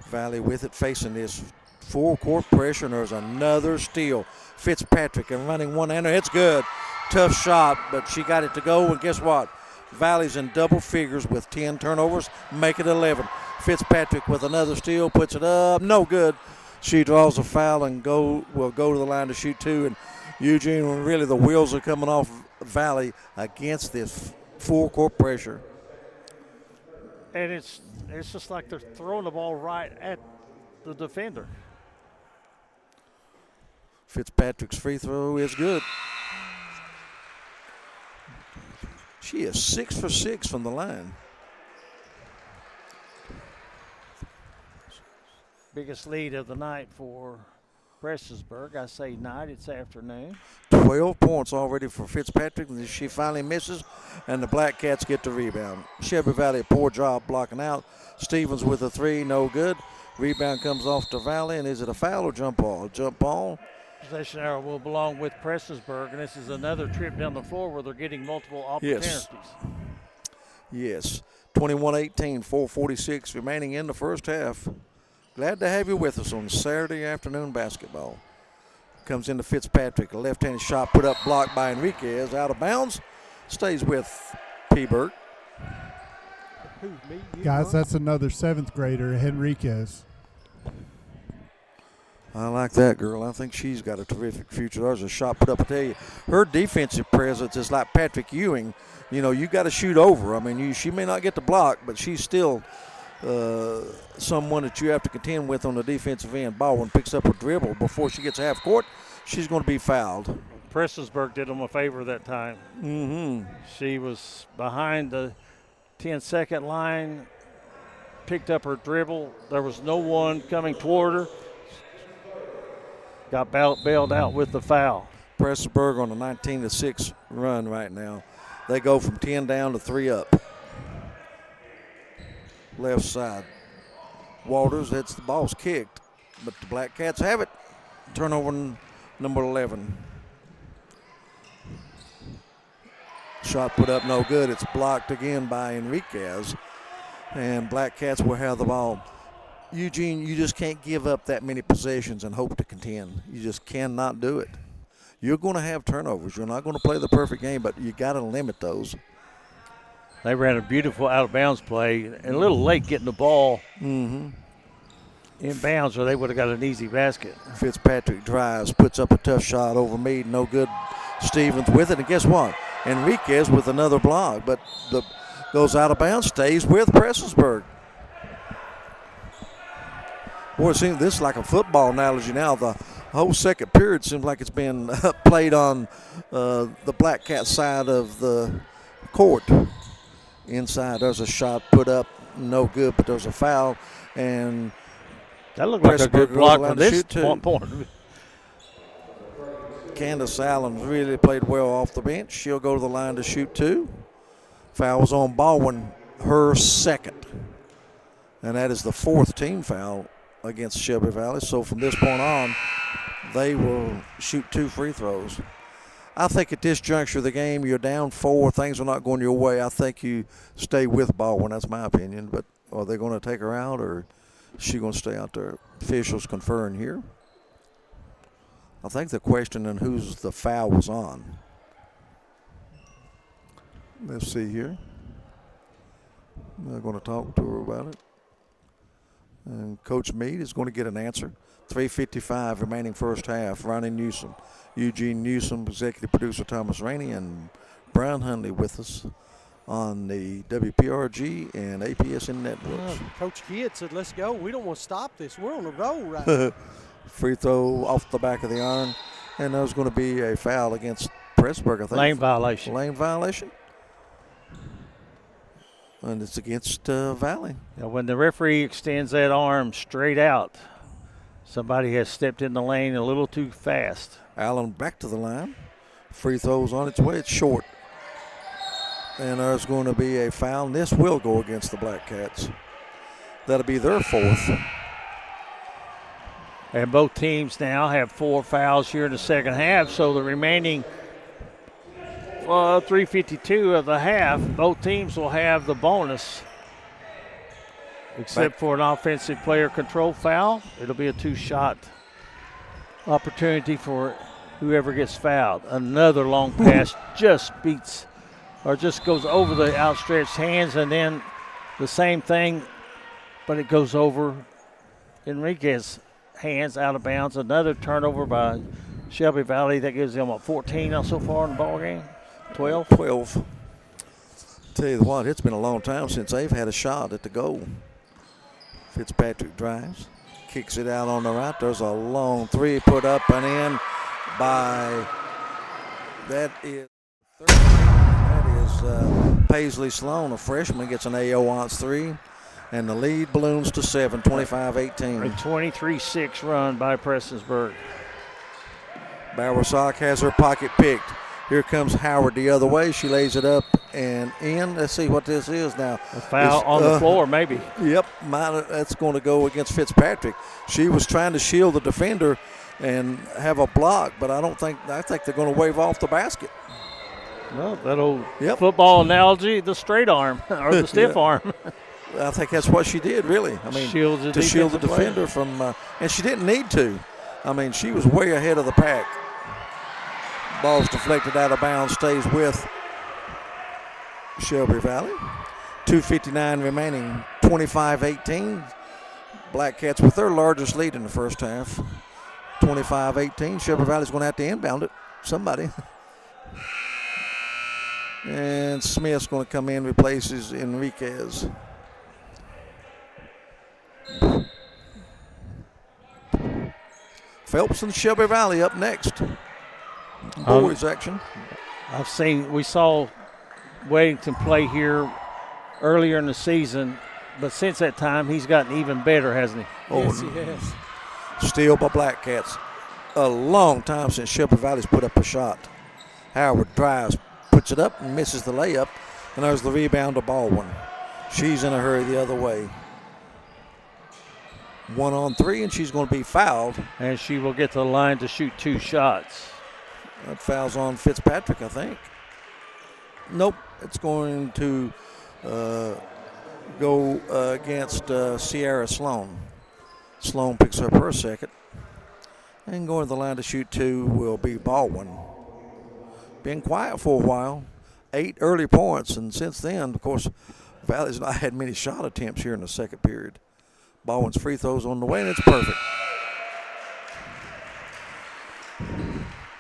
Valley with it, facing this full court pressure, and there's another steal. Fitzpatrick and running one hander. It's good. Tough shot, but she got it to go, and guess what? Valley's in double figures with 10 turnovers, make it 11. Fitzpatrick with another steal, puts it up, no good. She draws a foul and will go to the line to shoot two. And Eugene, when really the wheels are coming off Valley against this full court pressure. And it's just like they're throwing the ball right at the defender. Fitzpatrick's free throw is good. She is 6 for 6 from the line. Biggest lead of the night for Prestonsburg. I say night, it's afternoon. 12 points already for Fitzpatrick, and she finally misses, and the Blackcats get the rebound. Shelby Valley, a poor job blocking out. Stevens with a three, no good. Rebound comes off to Valley, and is it a foul or jump ball? Jump ball. Possession arrow will belong with Prestonsburg, and this is another trip down the floor where they're getting multiple opportunities. Yes. 21-18, 4:46 remaining in the first half. Glad to have you with us on Saturday afternoon basketball. Comes into Fitzpatrick, a left-handed shot put up, blocked by Enriquez, out of bounds. Stays with P-Burke. Guys, that's another 7th grader, Henriquez. I like that girl. I think she's got a terrific future. There's a shot put up. I tell you, her defensive presence is like Patrick Ewing. You got to shoot over. I mean, she may not get the block, but she's still someone that you have to contend with on the defensive end. Baldwin picks up a dribble before she gets half court. She's going to be fouled. Prestonsburg did them a favor that time. She was behind the 10-second line, picked up her dribble. There was no one coming toward her. Got bailed out with the foul. Prestonsburg on a 19-6 run right now. They go from 10 down to 3 up. Left side. Walters, the ball's kicked, but the Blackcats have it. Turnover number 11. Shot put up, no good. It's blocked again by Enriquez, and Blackcats will have the ball. Eugene, you just can't give up that many possessions and hope to contend. You just cannot do it. You're going to have turnovers. You're not going to play the perfect game, but you got to limit those. They ran a beautiful out-of-bounds play and a little late getting the ball Mm-hmm. in bounds, or they would have got an easy basket. Fitzpatrick drives, puts up a tough shot over Meade. No good. Stevens with it. And guess what? Enriquez with another block, but goes out of bounds, stays with Prestonsburg. Boy, it seems this is like a football analogy now. The whole second period seems like it's been played on the Blackcat side of the court. Inside, there's a shot put up, no good, but there's a foul, and that looked like a good block from this point. Candace Allen really played well off the bench. She'll go to the line to shoot 2. Foul was on Baldwin, her second, and that is the 4th team foul against Shelby Valley. So from this point on, they will shoot 2 free throws. I think at this juncture of the game, you're down 4, things are not going your way. I think you stay with Baldwin. That's my opinion. But are they going to take her out, or is she going to stay out there? Officials conferring here. I think the question on whose the foul was on. Let's see here. They're going to talk to her about it. And Coach Meade is going to get an answer. 3:55 remaining first half. Ronnie Newsom, Eugene Newsom, executive producer Thomas Rainey, and Brian Hundley with us on the WPRG and APSN networks. Coach Kidd said, let's go. We don't want to stop this. We're on a roll right now. Free throw off the back of the iron. And there's going to be a foul against Prestonsburg, I think. Lane violation. Lane violation. And it's against Valley. Yeah, when the referee extends that arm straight out, somebody has stepped in the lane a little too fast. Allen back to the line. Free throw's on its way. It's short. And there's going to be a foul. And this will go against the Blackcats. That'll be their 4th. And both teams now have 4 fouls here in the second half. So the remaining 3:52 of the half, both teams will have the bonus. Except for an offensive player control foul. It'll be a 2-shot opportunity for whoever gets fouled. Another long pass just beats or just goes over the outstretched hands, and then the same thing, but it goes over Enriquez's hands out of bounds. Another turnover by Shelby Valley. That gives them 14 so far in the ball game. 12. Tell you what, it's been a long time since they've had a shot at the goal. Fitzpatrick drives, kicks it out on the right. There's a long 3 put up and in by Paisley Sloan, a freshman, gets an AO 3, and the lead balloons to 7, 25-18. A 23-6 run by Prestonsburg. Bowersock has her pocket picked. Here comes Howard the other way. She lays it up and in. Let's see what this is now. A foul on the floor, maybe. Yep, that's going to go against Fitzpatrick. She was trying to shield the defender and have a block, but I think they're going to wave off the basket. Well, that old football analogy, the straight arm or the stiff arm. I think that's what she did, really. I mean, to shield the defender from, and she didn't need to. I mean, she was way ahead of the pack. Ball's deflected out of bounds, stays with Shelby Valley. 2:59 remaining, 25-18. Blackcats with their largest lead in the first half. 25-18. Shelby Valley's going to have to inbound it. Somebody. And Smith's going to come in, replaces Enriquez. Phelps and Shelby Valley up next. Boys action. We saw Weddington play here earlier in the season, but since that time he's gotten even better, hasn't he? Yes, he has. Steal by Blackcats. A long time since Shelby Valley's put up a shot. Howard drives, puts it up and misses the layup, and there's the rebound to Baldwin. She's in a hurry the other way. 1-on-3, and she's going to be fouled. And she will get to the line to shoot 2 shots. That foul's on Fitzpatrick, I think. Nope, it's going to go against Sierra Sloan. Sloan picks up her second. And going to the line to shoot 2 will be Baldwin. Been quiet for a while. 8 early points, and since then, of course, Valley's not had many shot attempts here in the second period. Baldwin's free throws on the way, and it's perfect.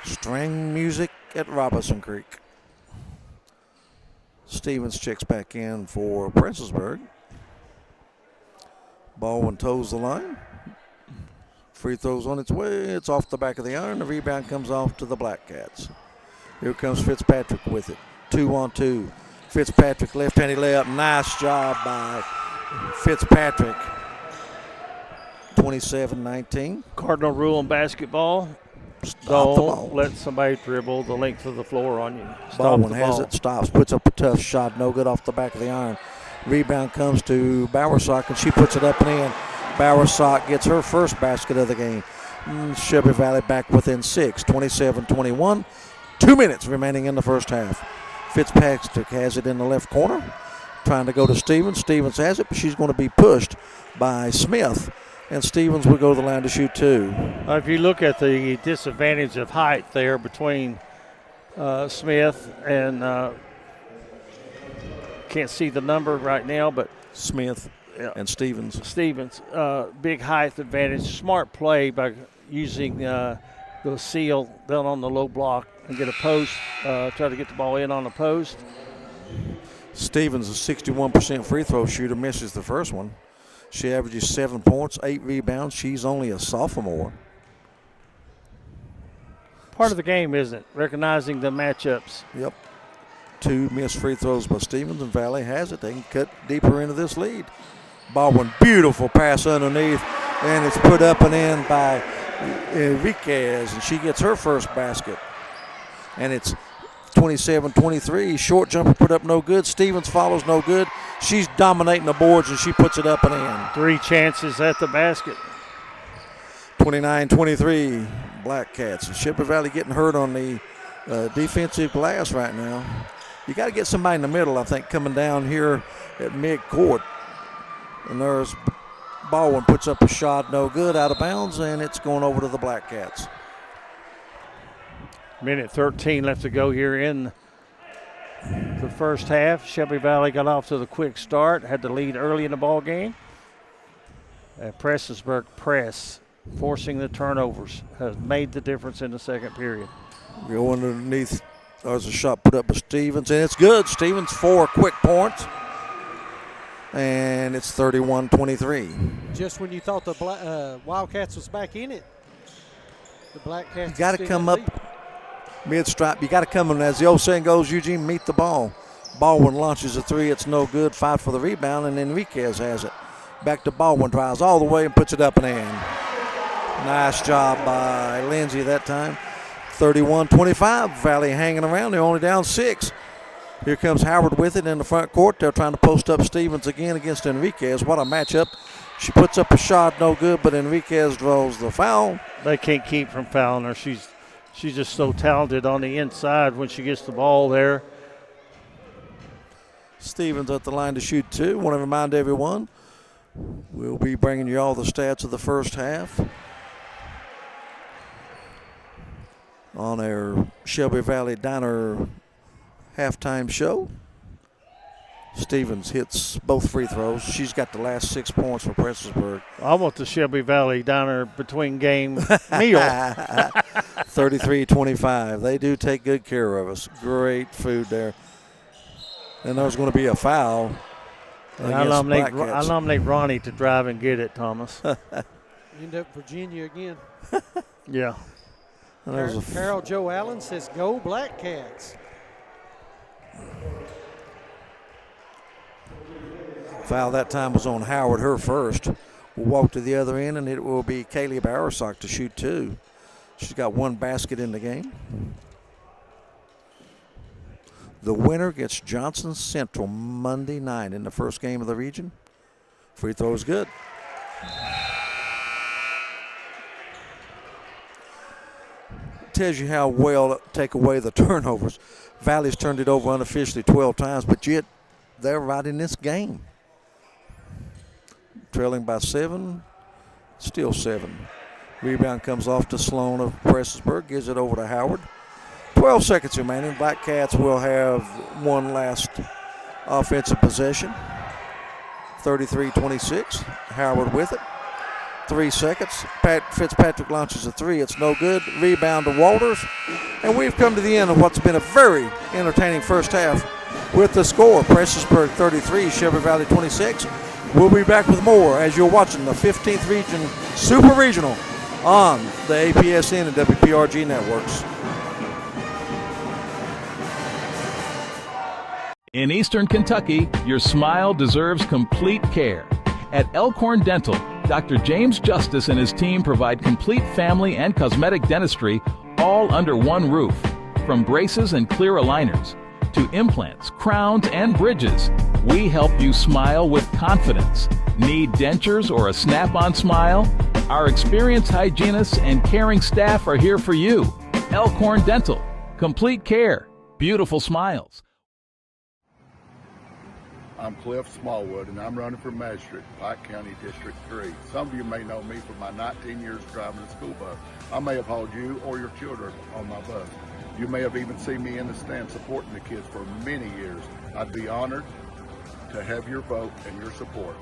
String music at Robinson Creek. Stevens checks back in for Prestonsburg. Baldwin toes the line. Free throws on its way. It's off the back of the iron. The rebound comes off to the Blackcats. Here comes Fitzpatrick with it. 2-on-2. Fitzpatrick left-handed layup. Nice job by Fitzpatrick. 27-19. Cardinal rule in basketball. Don't let somebody dribble the length of the floor on you. Baldwin has it, stops, puts up a tough shot, no good off the back of the iron. Rebound comes to Bowersock, and she puts it up and in. Bowersock gets her first basket of the game. Shelby Valley back within 6, 27-21. 2 minutes remaining in the first half. Fitzpatrick has it in the left corner, trying to go to Stevens. Stevens has it, but she's going to be pushed by Smith. And Stevens will go to the line to shoot 2. If you look at the disadvantage of height there between Smith and can't see the number right now, but Smith and Stevens. Stevens, big height advantage. Smart play by using the seal down on the low block and get a post, try to get the ball in on the post. Stevens, a 61% free throw shooter, misses the first one. She averages 7 points, 8 rebounds. She's only a sophomore. Part of the game, isn't it? Recognizing the matchups. Yep. 2 missed free throws by Stevens, and Valley has it. They can cut deeper into this lead. Baldwin, beautiful pass underneath, and it's put up and in by Enriquez, and she gets her first basket. And it's 27-23. Short jumper put up no good. Stevens follows no good. She's dominating the boards, and she puts it up and in. 3 chances at the basket. 29-23, Blackcats. And Shelby Valley getting hurt on the defensive glass right now. You got to get somebody in the middle, I think, coming down here at midcourt. And there's Baldwin puts up a shot, no good, out of bounds, and it's going over to the Blackcats. Minute 13 left to go here in the first half. Shelby Valley got off to the quick start, had the lead early in the ball game. Prestonsburg press, forcing the turnovers, has made the difference in the second period. Go underneath. There's a shot put up by Stevens, and it's good. Stevens 4 quick points, and it's 31-23. Just when you thought the Wildcats was back in it, the Blackcats. You got to come up mid-stripe. You got to come in, as the old saying goes, Eugene, meet the ball. Baldwin launches a 3. It's no good. Fight for the rebound, and Enriquez has it. Back to Baldwin, drives all the way and puts it up and in. Nice job by Lindsay that time. 31-25. Valley hanging around. They're only down 6. Here comes Howard with it in the front court. They're trying to post up Stevens again against Enriquez. What a matchup. She puts up a shot, no good, but Enriquez draws the foul. They can't keep from fouling her. She's just so talented on the inside when she gets the ball there. Stevens at the line to shoot 2. Want to remind everyone, we'll be bringing you all the stats of the first half on our Shelby Valley Diner halftime show. Stevens hits both free throws. She's got the last 6 points for Prestonsburg. I want the Shelby Valley Diner between game meal. 33-25. They do take good care of us. Great food there. And there's going to be a foul. I nominate Ronnie to drive and get it, Thomas. End up Virginia again. Yeah. Carol Joe Allen says, "Go Blackcats." Foul that time was on Howard, her first. We'll walk to the other end, and it will be Kaylee Bowersock to shoot 2. She's got 1 basket in the game. The winner gets Johnson Central Monday night in the first game of the region. Free throw is good. Tells you how well take away the turnovers. Valley's turned it over unofficially 12 times, but yet they're right in this game. Trailing by 7, still 7. Rebound comes off to Sloan of Prestonsburg, gives it over to Howard. 12 seconds remaining. Blackcats will have one last offensive possession. 33-26. Howard with it. 3 seconds. Fitzpatrick launches a three. It's no good. Rebound to Walters. And we've come to the end of what's been a very entertaining first half with the score. Prestonsburg 33, Shelby Valley 26. We'll be back with more as you're watching the 15th Region Super Regional on the APSN and WPRG networks. In Eastern Kentucky, your smile deserves complete care. At Elkhorn Dental, Dr. James Justice and his team provide complete family and cosmetic dentistry all under one roof. From braces and clear aligners to implants, crowns, and bridges, we help you smile with confidence. Need dentures or a snap-on smile? Our experienced hygienists and caring staff are here for you. Elkhorn Dental. Complete care. Beautiful smiles. I'm Cliff Smallwood, and I'm running for magistrate, Pike County District 3. Some of you may know me from my 19 years driving a school bus. I may have hauled you or your children on my bus. You may have even seen me in the stand supporting the kids for many years. I'd be honored to have your vote and your support.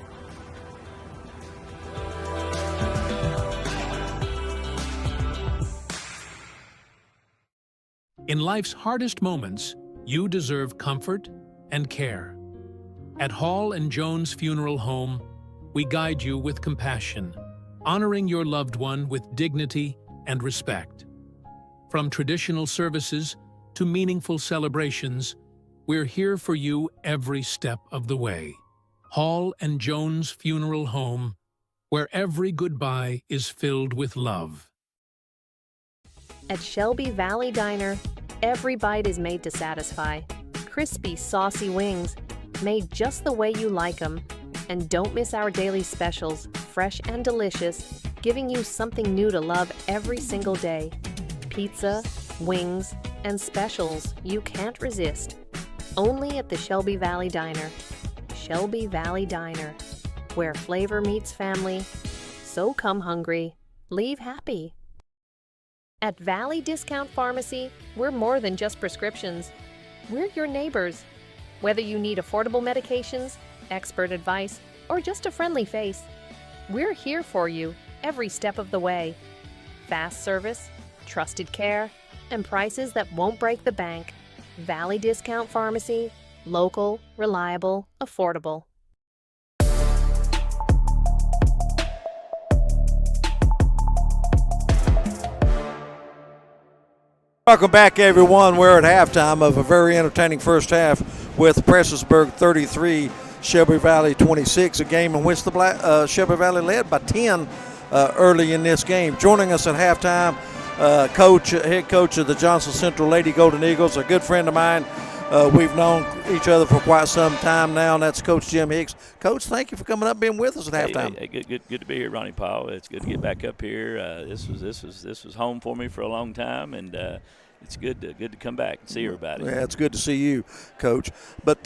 In life's hardest moments, you deserve comfort and care. At Hall & Jones Funeral Home, we guide you with compassion, honoring your loved one with dignity and respect. From traditional services to meaningful celebrations, we're here for you every step of the way. Hall & Jones Funeral Home, where every goodbye is filled with love. At Shelby Valley Diner, every bite is made to satisfy. Crispy, saucy wings, made just the way you like them. And don't miss our daily specials, fresh and delicious, giving you something new to love every single day. Pizza, wings, and specials you can't resist. Only at the Shelby Valley Diner. Shelby Valley Diner, where flavor meets family. So come hungry, leave happy. At Valley Discount Pharmacy, we're more than just prescriptions. We're your neighbors. Whether you need affordable medications, expert advice, or just a friendly face, we're here for you every step of the way. Fast service, trusted care, and prices that won't break the bank. Valley Discount Pharmacy, local, reliable, affordable. Welcome back, everyone. We're at halftime of a very entertaining first half with Prestonsburg 33, Shelby Valley 26, a game in which the Shelby Valley led by 10 early in this game. Joining us at halftime, head coach of the Johnson Central Lady Golden Eagles, a good friend of mine. We've known each other for quite some time now, and that's Coach Jim Hicks. Coach, thank you for coming up and being with us at halftime. Hey, good to be here, Ronnie Paul. It's good to get back up here. This was home for me for a long time, and it's good to come back and see everybody. Yeah, it's good to see you, Coach. But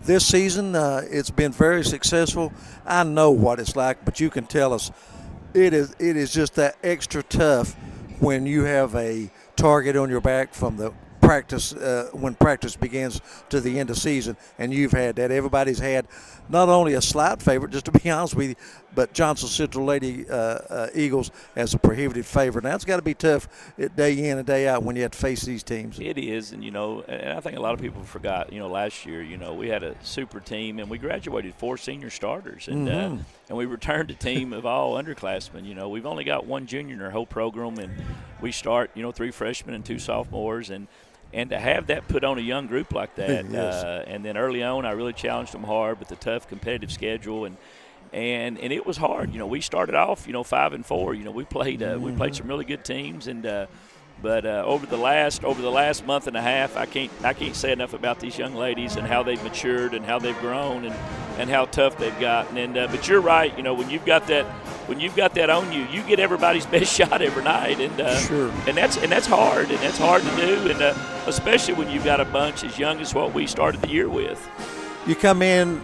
this season, it's been very successful. I know what it's like, but you can tell us it is just that extra tough when you have a target on your back from the practice when practice begins to the end of season, and you've had that. Everybody's had not only a slight favorite, just to be honest with you, but Johnson Central Lady Eagles as a prohibited favorite. Now, it's got to be tough day in and day out when you have to face these teams. It is, and and I think a lot of people forgot, last year, we had a super team, and we graduated 4 senior starters, and and we returned a team of all underclassmen. We've only got 1 junior in our whole program, and we start, 3 freshmen and 2 sophomores, and to have that put on a young group like that, yes. And then early on, I really challenged them hard with the tough competitive schedule, and it was hard. We started off, 5-4. We played some really good teams, and but over the last month and a half, I can't say enough about these young ladies and how they've matured and how they've grown and how tough they've gotten. And but you're right. When you've got that on you, you get everybody's best shot every night, and sure. and that's hard, and that's hard to do, and especially when you've got a bunch as young as what we started the year with. You come in,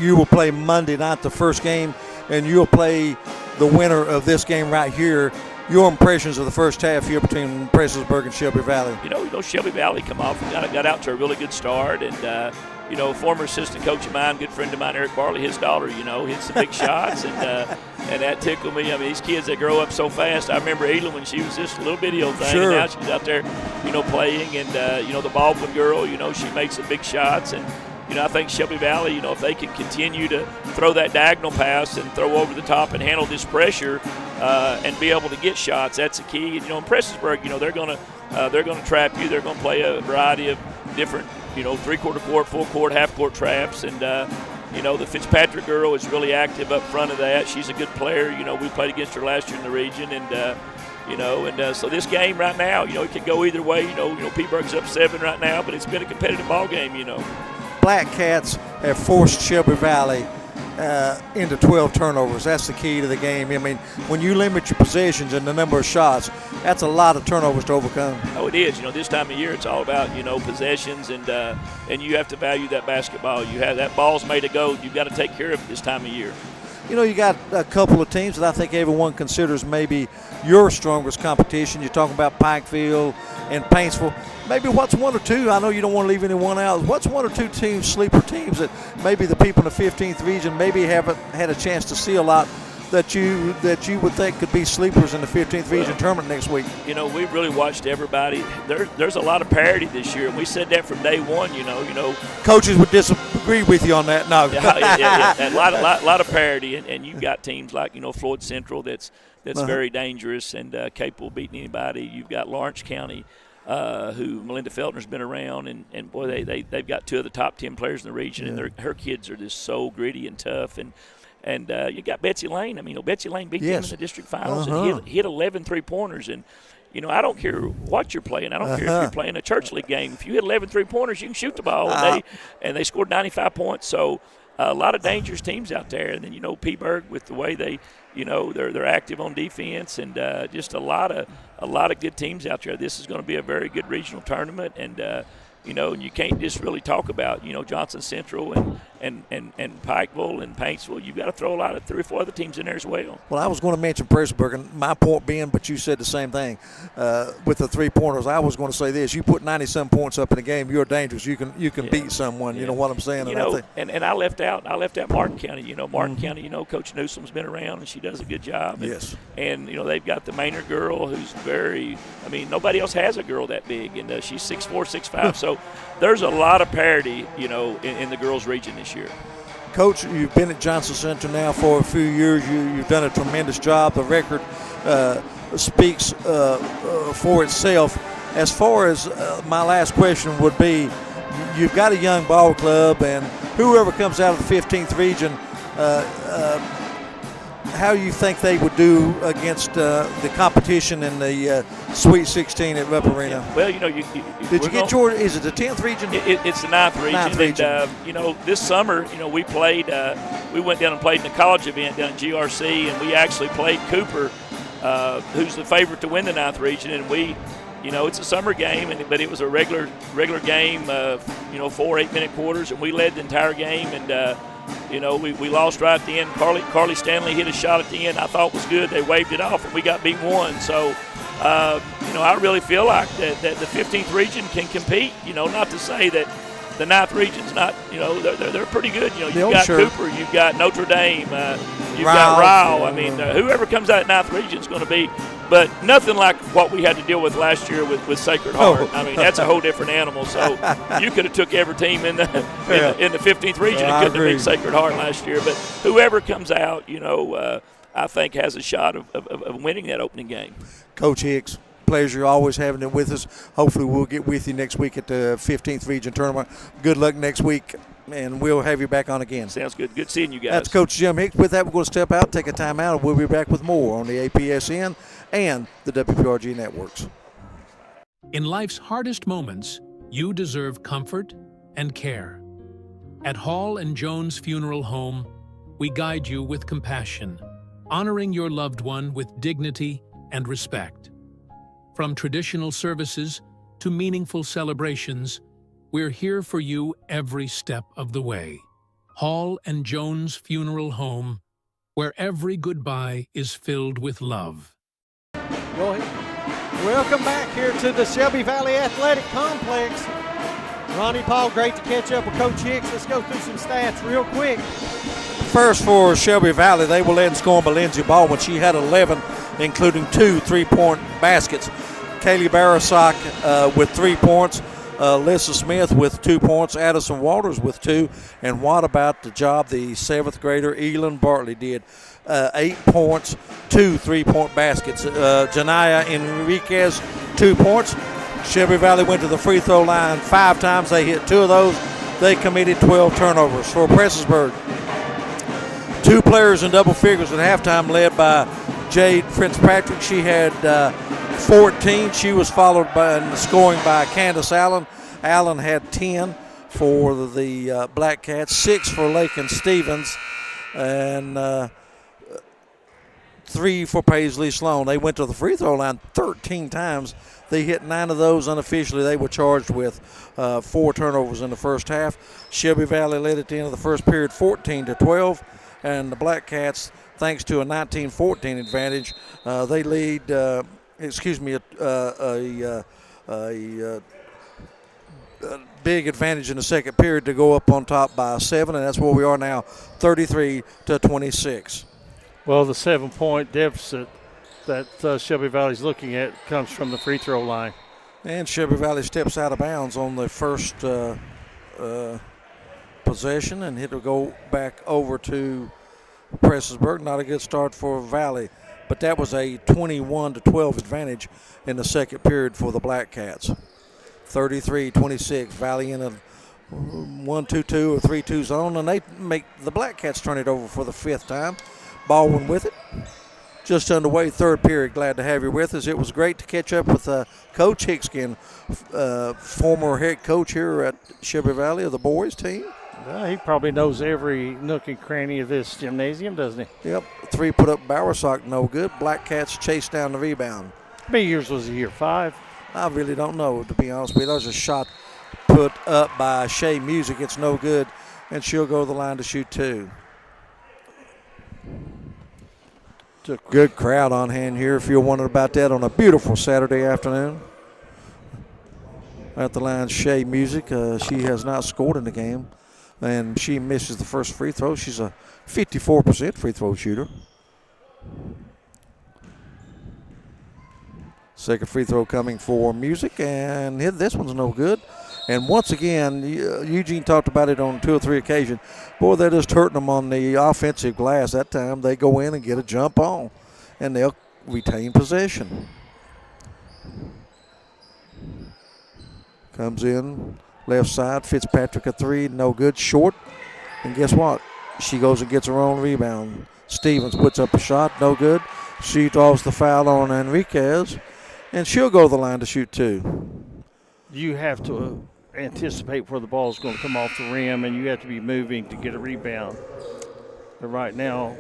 you will play Monday night, the first game, and you'll play the winner of this game right here your impressions of the first half here between Prestonsburg and Shelby Valley. You know, Shelby Valley come off and got out to a really good start, and you know, former assistant coach of mine, good friend of mine, Eric Barley, his daughter, you know, hit some big shots, and that tickled me. I mean, these kids, they grow up so fast. I remember Elin when she was just a little bitty old thing, sure. And now she's out there, you know, playing, and you know, the Baldwin girl, you know, she makes some big shots, and you know, I think Shelby Valley, you know, if they can continue to throw that diagonal pass and throw over the top and handle this pressure and be able to get shots, that's the key. And, you know, in Prestonsburg, you know, they're gonna trap you. They're gonna play a variety of different, you know, three-quarter court, full court, half-court traps, and you know, the Fitzpatrick girl is really active up front of that. She's a good player. You know, we played against her last year in the region, and you know, and so this game right now, you know, it could go either way. You know, Peaburg's up 7 right now, but it's been a competitive ball game. You know. Blackcats have forced Shelby Valley into 12 turnovers. That's the key to the game. I mean, when you limit your possessions and the number of shots, that's a lot of turnovers to overcome. Oh, it is. You know, this time of year, it's all about, you know, possessions, and you have to value that basketball. You have that ball's made to go. You've got to take care of it this time of year. You know, you got a couple of teams that I think everyone considers maybe your strongest competition. You're talking about Pikeville and Paintsville. Maybe what's one or two, I know you don't want to leave anyone out, what's one or two teams, sleeper teams that maybe the people in the 15th region maybe haven't had a chance to see a lot that you would think could be sleepers in the 15th region tournament next week? You know, we've really watched everybody. There's a lot of parity this year, and we said that from day one. You know, coaches would disagree with you on that. No, yeah. A lot of parity, and you've got teams like, you know, Floyd Central that's very dangerous and capable of beating anybody. You've got Lawrence County, who Melinda Feltner's been around, and boy, they've got 2 of the top 10 players in the region, and her kids are just so gritty and tough, and you got Betsy Lane. I mean, you know, Betsy Lane beat them in the district finals and hit 11 3-pointers, and you know, I don't care what you're playing. I don't care if you're playing a church league game. If you hit 11 3-pointers, you can shoot the ball, and they scored 95 points. So a lot of dangerous teams out there, and then, you know, Peaburg with the way they, you know, they're active on defense, and just a lot of good teams out there. This is going to be a very good regional tournament, and you know, and you can't just really talk about, you know, Johnson Central and Pikeville and Paintsville. You've got to throw a lot of 3 or 4 other teams in there as well. Well, I was going to mention Prestonsburg, and my point being, but you said the same thing with the 3-pointers. I was going to say this: you put 90-some points up in a game, you're dangerous. You can beat someone. You know what I'm saying? You know, and I left out Martin County. You know, Martin County. You know, Coach Newsom's been around, and she does a good job. Yes. And you know, they've got the Maynard girl, who's very. I mean, nobody else has a girl that big, and she's 6'4", 6'5". So there's a lot of parity, you know, in the girls' region this year. Coach, you've been at Johnson Center now for a few years. You've done a tremendous job. The record speaks for itself. As far as my last question would be, you've got a young ball club, and whoever comes out of the 15th region, how you think they would do against the competition in the Sweet 16 at Rupp Arena? Yeah. Well, you know, did you get your? Is it the 10th region? It's the 9th region. And you know, this summer, you know, we played. We went down and played in a college event down at GRC, and we actually played Cooper, who's the favorite to win the 9th region, and we. You know, it's a summer game, but it was a regular game. You know, 4 8-minute quarters, and we led the entire game. And you know, we lost right at the end. Carly Stanley hit a shot at the end I thought was good. They waved it off, and we got beat 1. So, you know, I really feel like that the 15th region can compete. You know, not to say that the 9th region's not. You know, they're pretty good. You know, you've got Cooper, you've got Notre Dame, you've got Ryle. I mean, whoever comes out 9th region is going to be. But nothing like what we had to deal with last year with Sacred Heart. I mean, that's a whole different animal. So you could have took every team in the 15th region and couldn't have beat Sacred Heart last year. But whoever comes out, you know, I think has a shot of winning that opening game. Coach Hicks, pleasure always having it with us. Hopefully we'll get with you next week at the 15th region tournament. Good luck next week, and we'll have you back on again. Sounds good. Good seeing you guys. That's Coach Jim Hicks. With that, we're going to step out, take a time out, and we'll be back with more on the APSN and the WPRG networks. In life's hardest moments, you deserve comfort and care. At Hall and Jones Funeral Home, we guide you with compassion, honoring your loved one with dignity and respect. From traditional services to meaningful celebrations, we're here for you every step of the way. Hall and Jones Funeral Home, where every goodbye is filled with love. Go ahead. Welcome back here to the Shelby Valley Athletic Complex. Ronnie Paul, great to catch up with Coach Hicks. Let's go through some stats real quick. First for Shelby Valley, they were led in scoring by Lindsey Baldwin. She had 11, including 2 3-point baskets. Kaylee Barasak with 3 points. Lissa Smith with 2 points. Addison Waters with 2. And what about the job the 7th grader Elin Bartley did? 8 points, 2 3-point baskets. Janaya Enriquez, 2 points. Shelby Valley went to the free throw line 5 times. They hit 2 of those. They committed 12 turnovers. For Prestonsburg, 2 players in double figures at halftime, led by Jade Fitzpatrick. She had 14. She was followed by scoring by Candace Allen. Allen had 10 for the Blackcats, 6 for Lakin Stevens, and 3 for Paisley Sloan. They went to the free throw line 13 times. They hit 9 of those unofficially. They were charged with 4 turnovers in the first half. Shelby Valley led at the end of the first period 14-12, and the Blackcats, thanks to a 19-14 advantage, they lead. A big advantage in the second period to go up on top by 7, and that's where we are now, 33-26. Well, the 7-point deficit that Shelby Valley's looking at comes from the free throw line. And Shelby Valley steps out of bounds on the first possession, and it'll go back over to Prestonsburg. Not a good start for Valley, but that was a 21-12 advantage in the second period for the Blackcats. 33-26, Valley in a 1-2-2 or 3-2 zone, and they make the Blackcats turn it over for the 5th time. Baldwin with it. Just underway, third period. Glad to have you with us. It was great to catch up with Coach Hickskin, former head coach here at Shelby Valley of the boys team. He probably knows every nook and cranny of this gymnasium, doesn't he? Yep. 3 put up Bowersock, no good. Blackcats chased down the rebound. How many years was he here? 5? I really don't know, to be honest with you. That was a shot put up by Shea Music. It's no good, and she'll go to the line to shoot 2. Good crowd on hand here if you're wondering about that on a beautiful Saturday afternoon. At the line, Shea Music. She has not scored in the game, and she misses the first free throw. She's a 54% free throw shooter. Second free throw coming for Music, and this one's no good. And once again, Eugene talked about it on 2 or 3 occasions. Boy, they're just hurting them on the offensive glass. That time they go in and get a jump on, and they'll retain possession. Comes in, left side, Fitzpatrick a 3, no good, short. And guess what? She goes and gets her own rebound. Stevens puts up a shot, no good. She draws the foul on Enriquez, and she'll go to the line to shoot 2. You have to anticipate where the ball is going to come off the rim, and you have to be moving to get a rebound. But right now,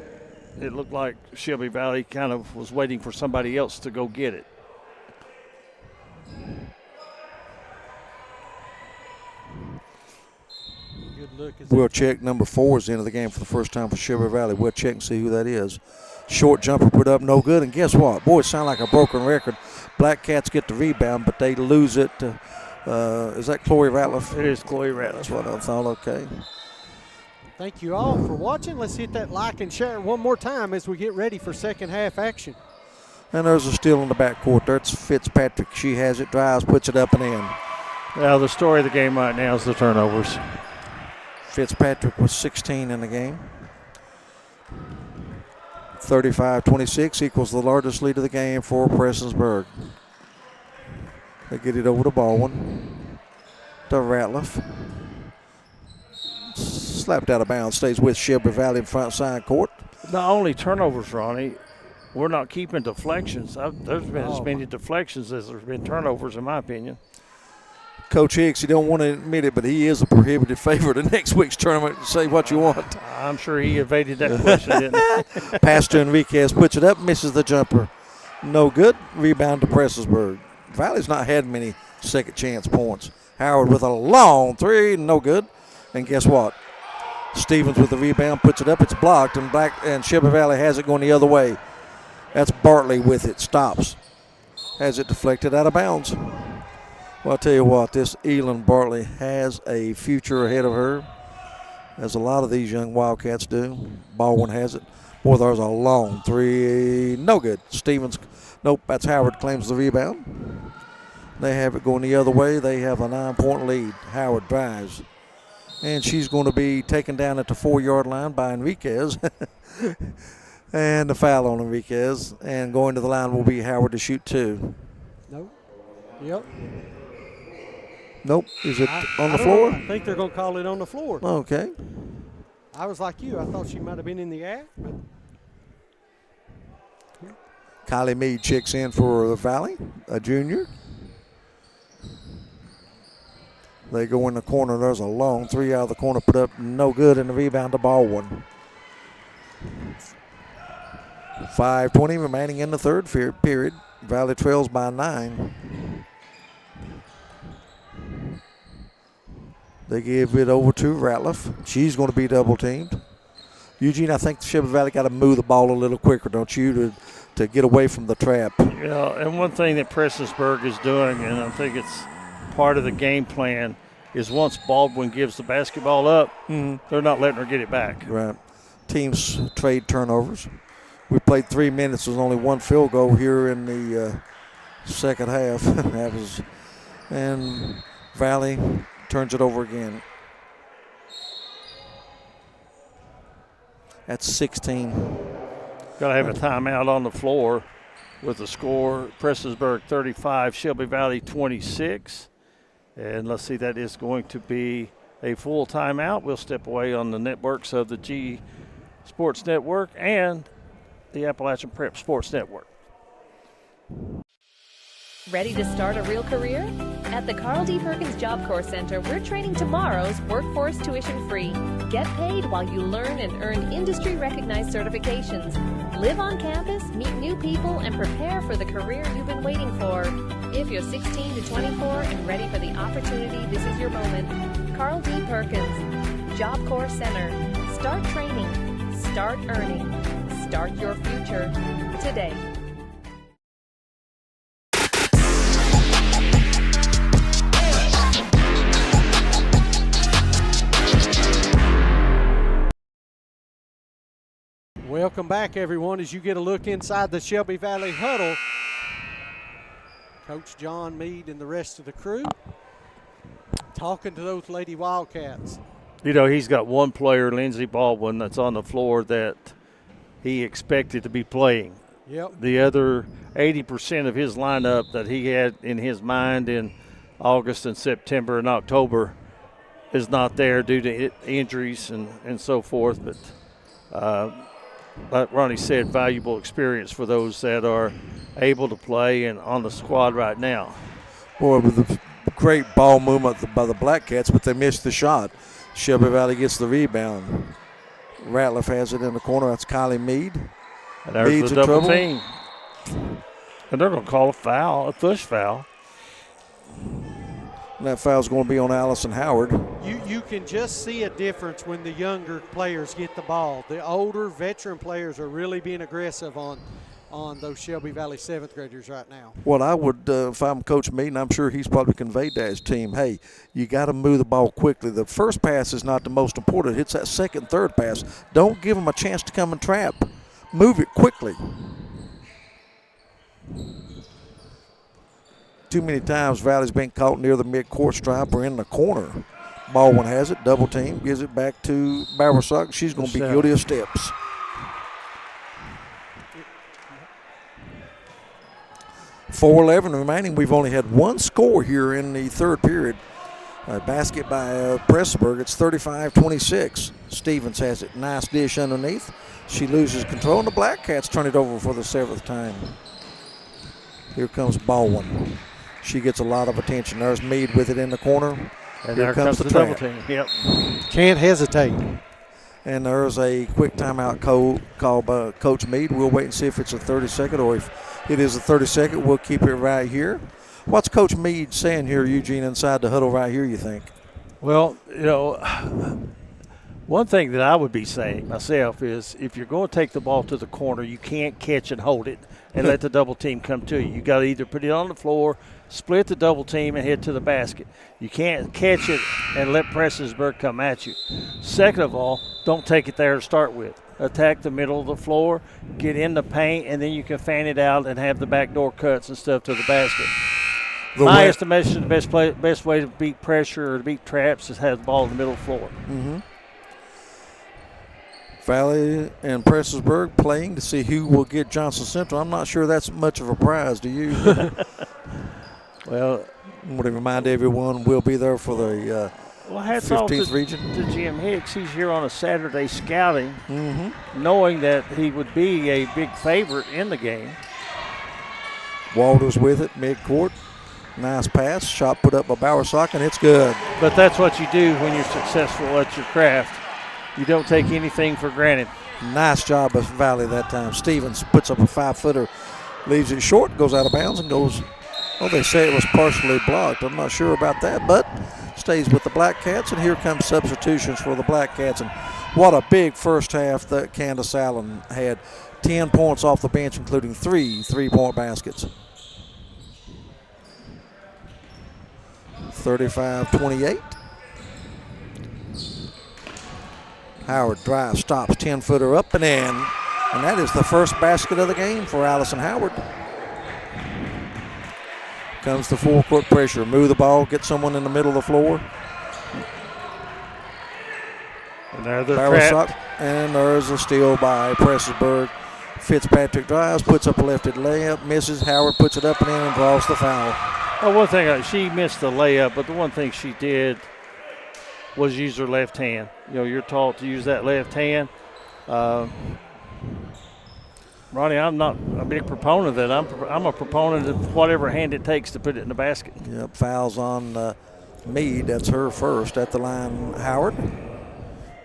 it looked like Shelby Valley kind of was waiting for somebody else to go get it. Good look. We'll check number 4 is into the game for the first time for Shelby Valley. We'll check and see who that is. Short jumper put up, no good. And guess what? Boy, it sounds like a broken record. Blackcats get the rebound, but they lose it. Is that Chloe Ratliff? It is Chloe Ratliff. That's what I thought, okay. Thank you all for watching. Let's hit that like and share one more time as we get ready for second half action. And there's a steal in the backcourt. That's Fitzpatrick. She has it, drives, puts it up and in. Now, the story of the game right now is the turnovers. Fitzpatrick was 16 in the game. 35-26 equals the largest lead of the game for Prestonsburg. They get it over to Baldwin. To Ratliff. Slapped out of bounds. Stays with Shelby Valley in front side court. Not only turnovers, Ronnie, we're not keeping deflections. There's been as many deflections as there's been turnovers, in my opinion. Coach Hicks, you don't want to admit it, but he is a prohibited favorite in next week's tournament. Say what you want. I'm sure he evaded that question, didn't he? Pass to Enriquez, puts it up, misses the jumper. No good. Rebound to Prestonsburg. Valley's not had many second chance points. Howard with a long 3, no good. And guess what? Stevens with the rebound, puts it up, it's blocked, and Shelby Valley has it going the other way. That's Bartley with it, stops. has it deflected out of bounds. Well, I'll tell you what, this Elin Bartley has a future ahead of her, as a lot of these young Wildcats do. Baldwin has it. Boy, there's a long three. No good. Stevens, nope, that's Howard claims the rebound. They have it going the other way. They have a 9-point lead. Howard drives. And she's going to be taken down at the 4-yard line by Enriquez. And the foul on Enriquez. And going to the line will be Howard to shoot 2. Nope. Yep. Nope. Is it on the floor? I think they're going to call it on the floor. Okay. I was like you. I thought she might have been in the act. But Kylie Meade checks in for the Valley, a junior. They go in the corner. There's a long three out of the corner, put up no good, and the rebound to Baldwin. 5:20 remaining in the third period. Valley trails by 9. They give it over to Ratliff. She's going to be double teamed. Eugene, I think the Shelby Valley got to move the ball a little quicker, don't you, to get away from the trap? Yeah, and one thing that Prestonsburg is doing, and I think it's part of the game plan, is once Baldwin gives the basketball up, they're not letting her get it back. Right. Teams trade turnovers. We played 3 minutes. There's only one field goal here in the second half. And Valley turns it over again. That's 16. Got to have a timeout on the floor with the score. Prestonsburg 35, Shelby Valley 26. And let's see, that is going to be a full timeout. We'll step away on the networks of the G Sports Network and the Appalachian Prep Sports Network. Ready to start a real career? At the Carl D. Perkins Job Corps Center, we're training tomorrow's workforce tuition-free. Get paid while you learn and earn industry-recognized certifications. Live on campus, meet new people, and prepare for the career you've been waiting for. If you're 16 to 24 and ready for the opportunity, this is your moment. Carl D. Perkins, Job Corps Center. Start training. Start earning. Start your future today. welcome back, everyone, as you get a look inside the Shelby Valley huddle. Coach John Meade and the rest of the crew talking to those Lady Wildcats. You know, he's got one player, Lindsey Baldwin, that's on the floor that he expected to be playing. Yep. The other 80% of his lineup that he had in his mind in August and September and October is not there due to injuries and so forth. But like Ronnie said, valuable experience for those that are able to play and on the squad right now. Boy, with a great ball movement by the Blackcats, but they missed the shot. Shelby Valley gets the rebound. Ratliff has it in the corner. That's Kylie Meade. And there's the double team. And they're going to call a foul, a push foul. And that foul's going to be on Allison Howard. You can just see a difference when the younger players get the ball. The older veteran players are really being aggressive on those Shelby Valley 7th graders right now. Well, I would, if I'm Coach Meade, and I'm sure he's probably conveyed to his team, hey, you got to move the ball quickly. The first pass is not the most important. It's that second, third pass. Don't give them a chance to come and trap. Move it quickly. Too many times Valley's been caught near the mid-court stripe or in the corner. Baldwin has it, double team, gives it back to Bowersock. She's going to be guilty of steps. .4:11 remaining. We've only had one score here in the third period. A basket by Prestonsburg. It's 35-26. Stevens has it. Nice dish underneath. She loses control, and the Blackcats turn it over for the 7th time. Here comes Baldwin. She gets a lot of attention. There's Meade with it in the corner. And here there comes the double team. Yep. Can't hesitate. And there's a quick timeout called by Coach Meade. We'll wait and see if it's a 30-second, or if it is a 30-second, we'll keep it right here. What's Coach Meade saying here, Eugene, inside the huddle right here, you think? Well, you know, One thing that I would be saying myself is if you're going to take the ball to the corner, you can't catch and hold it and let the double team come to you. You got to either put it on the floor, split the double team, and head to the basket. You can't catch it and let Prestonsburg come at you. Second of all, don't take it there to start with. Attack the middle of the floor, get in the paint, and then you can fan it out and have the backdoor cuts and stuff to the basket. My estimation, the best way to beat pressure or to beat traps is have the ball in the middle of the floor. Mm-hmm. Valley and Prestonsburg playing to see who will get Johnson Central. I'm not sure that's much of a prize. Do you? Well, I want to remind everyone we'll be there for the hats 15th off region. to Jim Hicks. He's here on a Saturday scouting, knowing that he would be a big favorite in the game. Walters with it, midcourt. Nice pass, shot put up by Bowersock, and it's good. But that's what you do when you're successful at your craft. You don't take anything for granted. Nice job of Valley that time. Stevens puts up a 5-footer, leaves it short, goes out of bounds, and goes, well, they say it was partially blocked. I'm not sure about that, but stays with the Blackcats, and here comes substitutions for the Blackcats. And what a big first half that Candace Allen had. 10 points off the bench, including 3 3-point baskets. 35-28. Howard drives, stops, 10-footer up and in. And that is the first basket of the game for Allison Howard. Comes the full-court pressure. Move the ball, get someone in the middle of the floor. And there they're trapped. And there's a steal by Prestonsburg. Fitzpatrick drives, puts up a lefted layup, misses. Howard puts it up and in and draws the foul. Well, one thing, she missed the layup, but the one thing she did was use her left hand. You know, you're taught to use that left hand. Ronnie, I'm not a big proponent of that. I'm a proponent of whatever hand it takes to put it in the basket. Yep, fouls on Meade. That's her first at the line. Howard.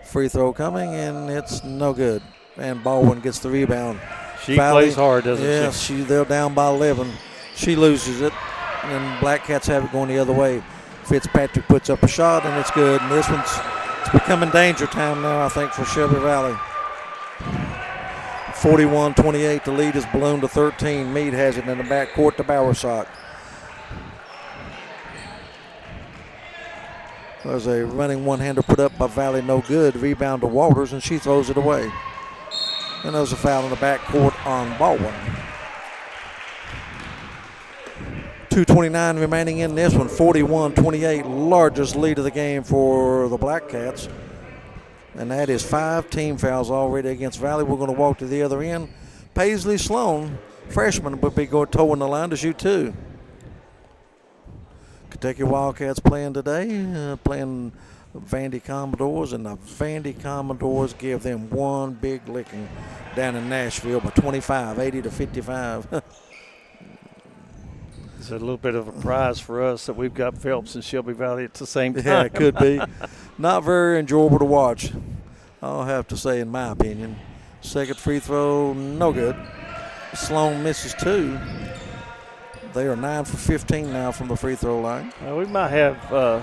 Free throw coming, and it's no good. And Baldwin gets the rebound. She plays hard, doesn't she? Yeah, they're down by 11. She loses it, and Blackcats have it going the other way. Fitzpatrick puts up a shot, and it's good. And this one's becoming danger time now, I think, for Shelby Valley. 41-28, the lead is ballooned to 13. Meade has it in the backcourt to Bowersock. There's a running one-hander put up by Valley, no good. Rebound to Walters, and she throws it away. And there's a foul in the backcourt on Baldwin. 2:29 remaining in this one. 41-28, largest lead of the game for the Blackcats. And that is 5 team fouls already against Valley. We're going to walk to the other end. Paisley Sloan, freshman, would be going towing the line to shoot 2. Kentucky Wildcats playing today, playing Vandy Commodores, and the Vandy Commodores give them one big licking down in Nashville by 25, 80-55. It's a little bit of a prize for us that we've got Phelps and Shelby Valley at the same time. Yeah, it could be. Not very enjoyable to watch, I'll have to say, in my opinion. Second free throw, no good. Sloan misses 2. They are 9 for 15 now from the free throw line. We might have a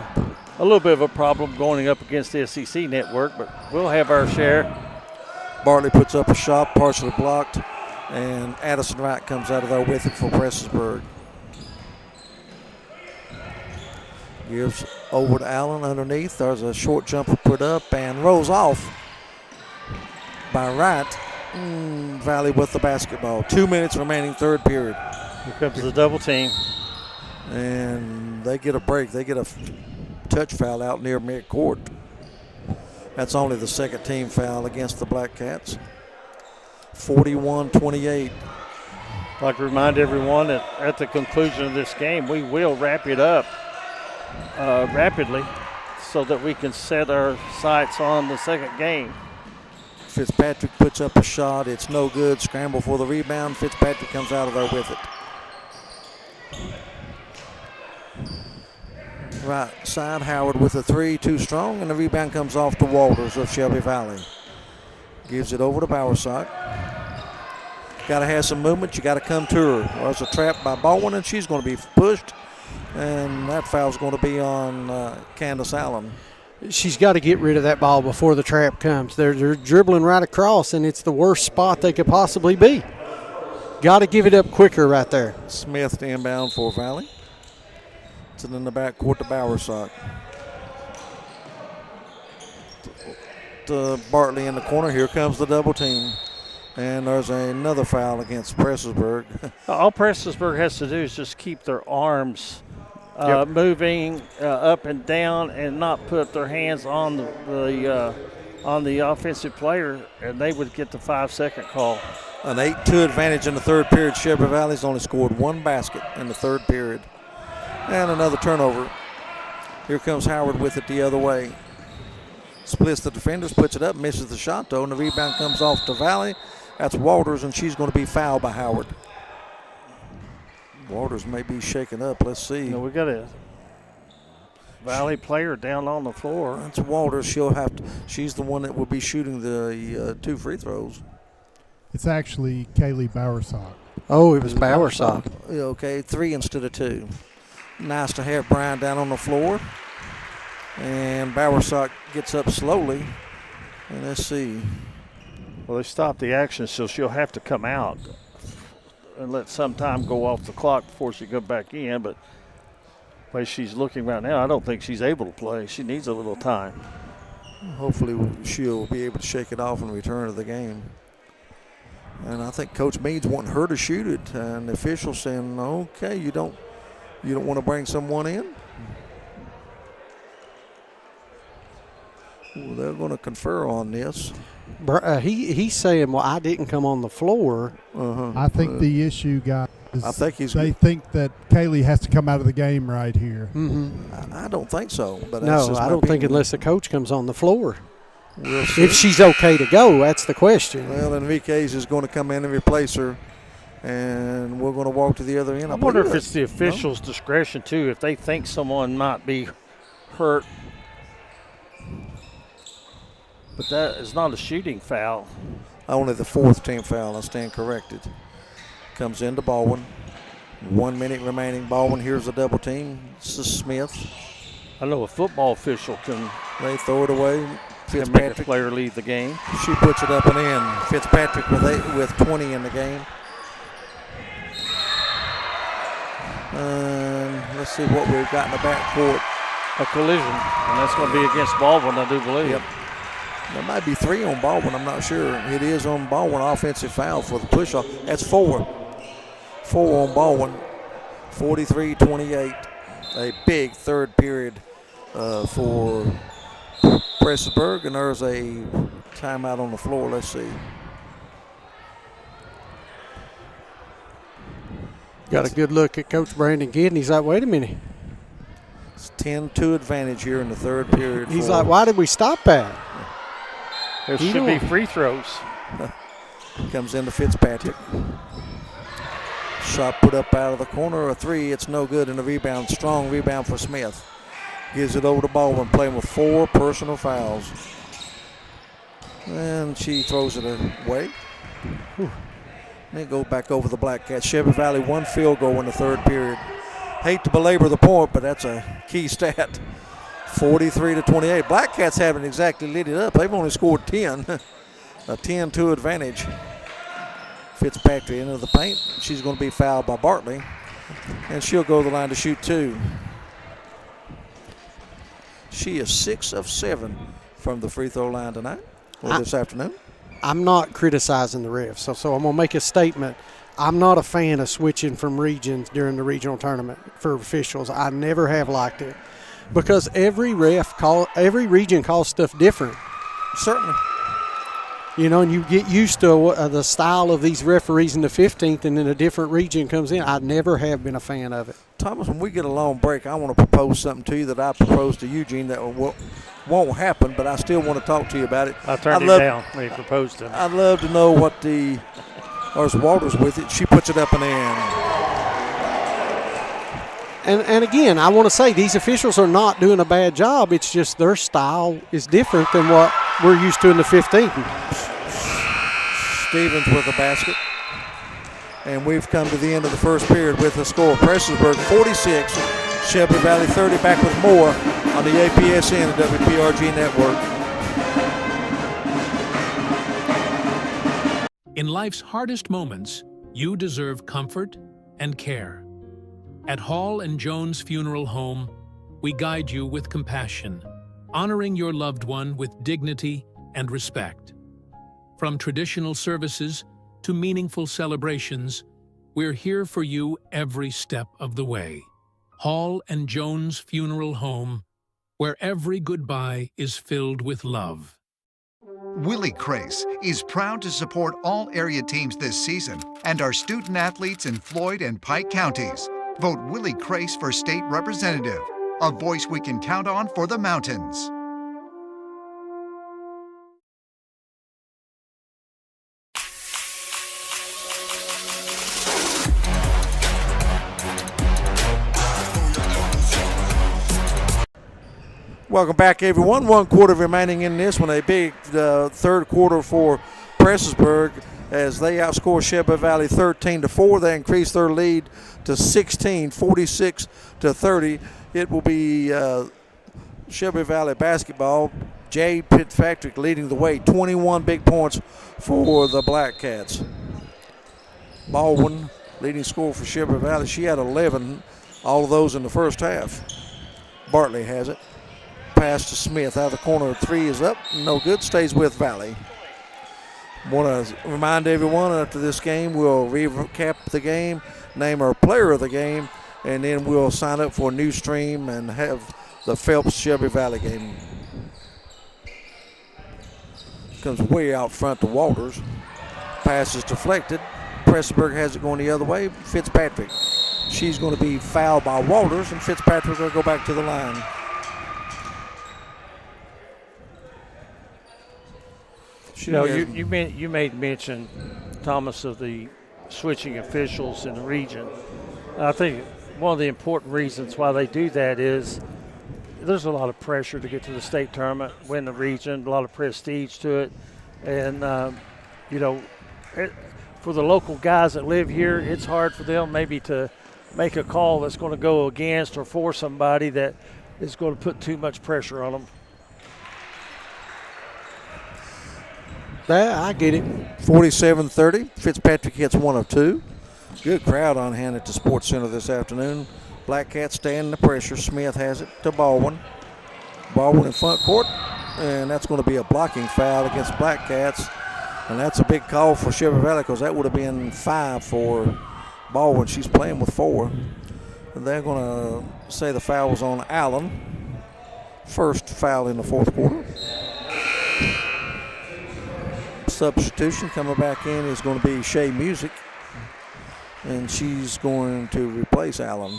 little bit of a problem going up against the SEC network, but we'll have our share. Bartley puts up a shot, partially blocked, and Addison Wright comes out of there with it for Prestonsburg. Gives over to Allen underneath. There's a short jumper put up and rolls off by Wright. Valley with the basketball. 2 minutes remaining, third period. Here comes the double team. And they get a break. They get a touch foul out near midcourt. That's only the second team foul against the Blackcats. 41-28. I'd like to remind everyone that at the conclusion of this game, we will wrap it up rapidly so that we can set our sights on the second game. Fitzpatrick puts up a shot. It's no good. Scramble for the rebound. Fitzpatrick comes out of there with it. Right side, Howard with a 3, too strong, and the rebound comes off to Walters of Shelby Valley. Gives it over to Bowersock. Got to have some movement. You got to come to her. There's a trap by Baldwin, and she's going to be pushed, and that foul's going to be on Candace Allen. she's got to get rid of that ball before the trap comes. They're dribbling right across, and it's the worst spot they could possibly be. Got to give it up quicker right there. Smith to inbound for Valley. It's in the back court to Bowersock. To Bartley in the corner. Here comes the double team. And there's another foul against Prestonsburg. All Prestonsburg has to do is just keep their arms moving up and down and not put their hands on the offensive player, and they would get the 5-second call. An 8-2 advantage in the third period. Shelby Valley's only scored one basket in the third period. And another turnover. Here comes Howard with it the other way. Splits the defenders, puts it up, misses the shot though, and the rebound comes off to Valley. That's Walters, and she's going to be fouled by Howard. Walters may be shaken up. Let's see. We got a Valley player down on the floor. That's Walters. She's the one that will be shooting the 2 free throws. It's actually Kaylee Bowersock. Oh, it was Bowersock. Okay, 3 instead of 2. Nice to have Brian down on the floor. And Bowersock gets up slowly. And let's see. Well, they stopped the action, so she'll have to come out and let some time go off the clock before she goes back in. But the way she's looking right now, I don't think she's able to play. She needs a little time. Hopefully she'll be able to shake it off and return to the game. And I think Coach Meade's wanting her to shoot it, and the official's saying, okay, you don't want to bring someone in? Well, they're going to confer on this. He's saying, well, I didn't come on the floor. I think the issue, guys, is they think that Kaylee has to come out of the game right here. Mm-hmm. I don't think so. But no, I don't think unless the coach comes on the floor. We'll see. If she's okay to go, that's the question. Well, Enriquez is going to come in and replace her, and we're going to walk to the other end. I wonder if it's the official's discretion, too, if they think someone might be hurt. But that is not a shooting foul. Only the 4th team foul. I stand corrected. Comes into Baldwin. 1 minute remaining. Baldwin, here's a double team. This is Smith. I know a football official can. They throw it away. Fitzpatrick, make a player leave the game. She puts it up and in. Fitzpatrick with 20 in the game. Let's see what we've got in the backcourt. A collision, and that's going to be against Baldwin, I do believe. Yep. There might be 3 on Baldwin, I'm not sure. It is on Baldwin, offensive foul for the push-off. That's 4. 4 on Baldwin, 43-28. A big third period for Prestonsburg, and there's a timeout on the floor. Let's see. Got a good look at Coach Brandon Kidd, and he's like, wait a minute. It's 10-2 advantage here in the third period. He's like, why did we stop that? There should be free throws. Comes into Fitzpatrick. Shot put up out of the corner, a 3. It's no good, and a rebound. Strong rebound for Smith. Gives it over to Baldwin, playing with 4 personal fouls. And she throws it away. Then go back over the Blackcats. Shelby Valley 1 field goal in the third period. Hate to belabor the point, but that's a key stat. 43-28. Blackcats haven't exactly lit it up. They've only scored 10. A 10-2 advantage. Fitzpatrick into the paint. She's going to be fouled by Bartley. And she'll go to the line to shoot 2. She is 6 of 7 from the free throw line tonight, or this afternoon. I'm not criticizing the refs, so I'm going to make a statement. I'm not a fan of switching from regions during the regional tournament for officials. I never have liked it because every region calls stuff different. Certainly. You know, and you get used to the style of these referees in the 15th, and then a different region comes in. I never have been a fan of it. Thomas, when we get a long break, I want to propose something to you that I proposed to Eugene that won't happen, but I still want to talk to you about it. I turned it down when he proposed to me. I'd love to know what there's Walters with it. She puts it up and in. And again, I want to say these officials are not doing a bad job. It's just their style is different than what we're used to in the 15th. Stevens with a basket. And we've come to the end of the first period with a score. Prestonsburg 46, Shelby Valley 30. Back with more on the APSN and WPRG network. In life's hardest moments, you deserve comfort and care. At Hall and Jones Funeral Home, we guide you with compassion, honoring your loved one with dignity and respect. From traditional services to meaningful celebrations, we're here for you every step of the way. Hall and Jones Funeral Home, where every goodbye is filled with love. Willie Crace is proud to support all area teams this season and our student athletes in Floyd and Pike counties. Vote Willie Crace for state representative, a voice we can count on for the mountains. Welcome back, everyone. 1 quarter remaining in this one. A big third quarter for Prestonsburg as they outscore Shelby Valley 13-4. They increase their lead to 16, 46-30. It will be Shelby Valley basketball. Jade Fitzpatrick leading the way. 21 big points for the Blackcats. Baldwin, leading scorer for Shelby Valley. She had 11, all of those in the first half. Bartley has it. Pass to Smith. Out of the corner, 3 is up. No good. Stays with Valley. Want to remind everyone after this game, we'll recap the game, name our player of the game, and then we'll sign up for a new stream and have the Phelps Shelby Valley game. Comes way out front to Walters. Pass is deflected. Prestonsburg has it going the other way. Fitzpatrick. She's going to be fouled by Walters, and Fitzpatrick will go back to the line. You made mention, Thomas, of the switching officials in the region. I think one of the important reasons why they do that is there's a lot of pressure to get to the state tournament, win the region, a lot of prestige to it. And, for the local guys that live here, it's hard for them maybe to make a call that's going to go against or for somebody that is going to put too much pressure on them. I get it. 47-30. Fitzpatrick hits 1 of 2. Good crowd on hand at the Sports Center this afternoon. Blackcats stand the pressure. Smith has it to Baldwin. Baldwin in front court, and that's going to be a blocking foul against Blackcats. And that's a big call for Shelby Valley because that would have been 5 for Baldwin. She's playing with 4. And they're going to say the foul was on Allen. First foul in the fourth quarter. Substitution coming back in is going to be Shea Music, and she's going to replace Allen.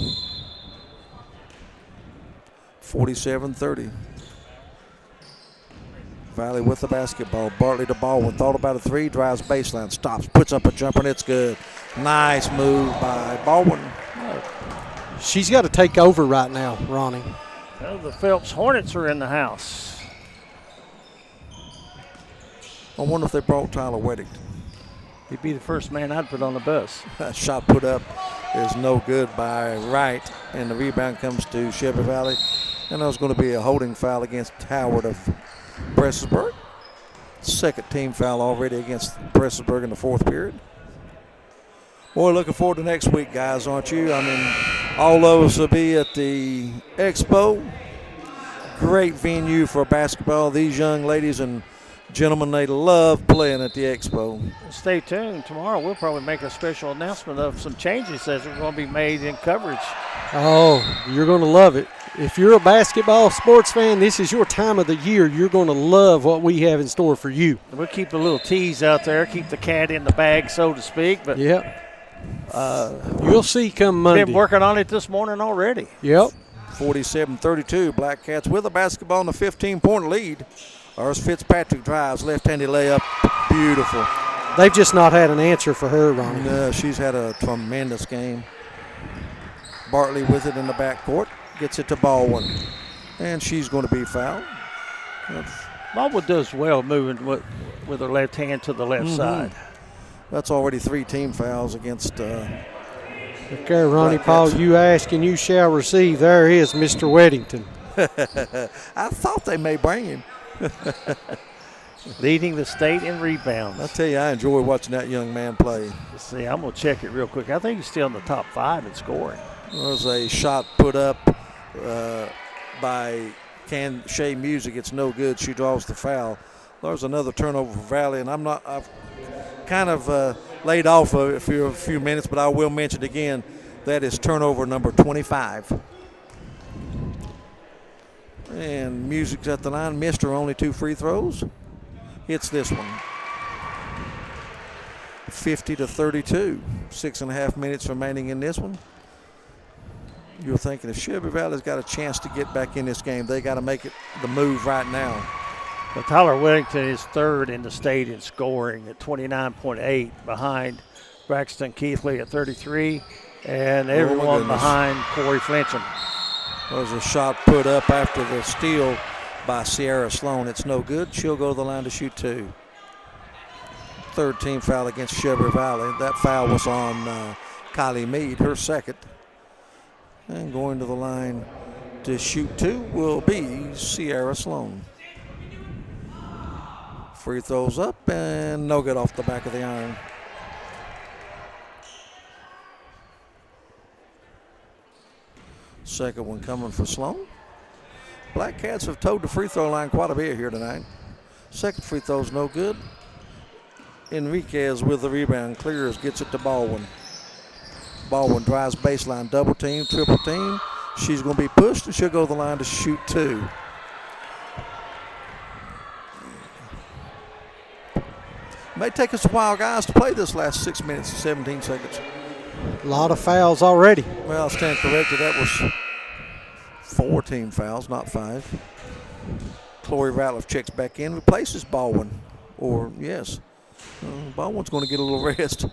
47-30. Valley with the basketball. Bartley to Baldwin. Thought about a 3, drives baseline, stops, puts up a jumper, and it's good. Nice move by Baldwin. She's got to take over right now, Ronnie. Well, the Phelps Hornets are in the house. I wonder if they brought Tyler Weddington. He'd be the first man I'd put on the bus. That shot put up is no good by Wright, and the rebound comes to Shelby Valley. And there's going to be a holding foul against Howard of Prestonsburg. Second team foul already against Prestonsburg in the fourth period. Boy, looking forward to next week, guys, aren't you? I mean, all of us will be at the Expo. Great venue for basketball. These young ladies and gentlemen, they love playing at the Expo. Stay tuned. Tomorrow we'll probably make a special announcement of some changes that are going to be made in coverage. Oh, you're going to love it. If you're a basketball sports fan, this is your time of the year. You're going to love what we have in store for you. We'll keep a little tease out there, keep the cat in the bag, so to speak. But you'll see come Monday. Been working on it this morning already. Yep. 47-32. Blackcats with a basketball in a 15-point lead. Ours Fitzpatrick drives, left-handed layup, beautiful. They've just not had an answer for her, Ronnie. No, she's had a tremendous game. Bartley with it in the backcourt, gets it to Baldwin, and she's going to be fouled. Baldwin does well moving with her left hand to the left side. That's already 3 team fouls against Okay, Ronnie Paul, you ask and you shall receive. There is Mr. Weddington. I thought they may bring him. Leading the state in rebounds. I tell you, I enjoy watching that young man play. Let's see, I'm going to check it real quick. I think he's still in the top 5 in scoring. There was a shot put up by Shea Music. It's no good. She draws the foul. There's another turnover for Valley, and I've kind of laid off of it for a few minutes, but I will mention again, that is turnover number 25. And Music's at the line. Missed her only 2 free throws. Hits this one. 50-32. 6.5 minutes remaining in this one. You're thinking if Shelby Valley's got a chance to get back in this game, they got to make it the move right now. But Tyler Whittington is 3rd in the state in scoring at 29.8, behind Braxton Keithley at 33, and everyone behind Corey Flincham. There's a shot put up after the steal by Sierra Sloan. It's no good. She'll go to the line to shoot 2. 3rd team foul against Shelby Valley. That foul was on Kylie Mead, her 2nd. And going to the line to shoot 2 will be Sierra Sloan. Free throws up and no good off the back of the iron. Second one coming for Sloan. Blackcats have towed the free throw line quite a bit here tonight. Second free throw's no good. Enriquez with the rebound, clears, gets it to Baldwin. Baldwin drives baseline, double team, triple team. She's going to be pushed, and she'll go to the line to shoot 2. May take us a while, guys, to play this last 6 minutes and 17 seconds. A lot of fouls already. Well, I stand corrected. That was 4 team fouls, not 5. Chloe Ratliff checks back in, replaces Baldwin. Or, yes, Baldwin's going to get a little rest.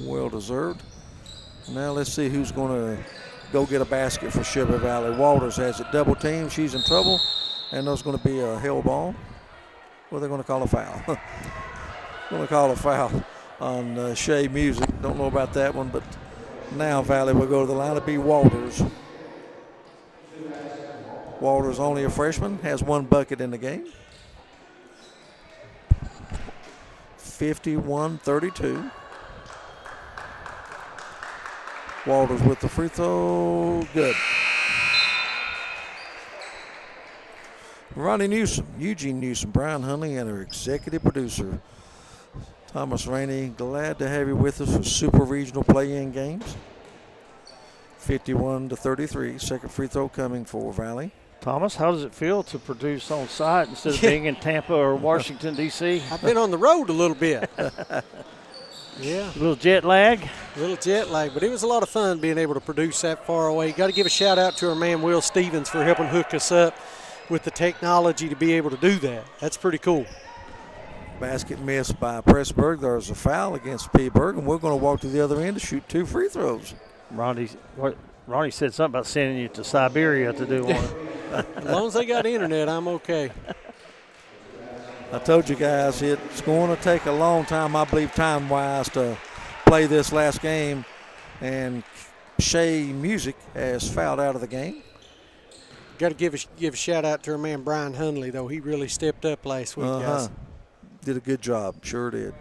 Well deserved. Now let's see who's going to go get a basket for Shelby Valley. Walters has it double team. She's in trouble. And there's going to be a hell ball. Well, they're going to call a foul. Going to call a foul on Shea Music. Don't know about that one, but now Valley will go to the line to be Walters. Walters, only a freshman, has 1 bucket in the game. 51-32. Walters with the free throw, good. Ronnie Newsom, Eugene Newsom, Brian Hunley, and our executive producer, Thomas Rainey. Glad to have you with us for Super Regional play-in games. 51-33, second free throw coming for Valley. Thomas, how does it feel to produce on site instead of being in Tampa or Washington, D.C.? I've been on the road a little bit. Yeah. A little jet lag? A little jet lag, but it was a lot of fun being able to produce that far away. Got to give a shout out to our man Will Stevens for helping hook us up with the technology to be able to do that. That's pretty cool. Basket missed by Prestonsburg. There's a foul against P-Berg, and we're going to walk to the other end to shoot 2 free throws. Ronnie said something about sending you to Siberia to do one. As long as they got internet, I'm okay. I told you guys it's going to take a long time, I believe, time-wise, to play this last game. And Shea Music has fouled out of the game. Got to give a shout out to our man Brian Hunley, though. He really stepped up last week, guys. Did a good job, sure did.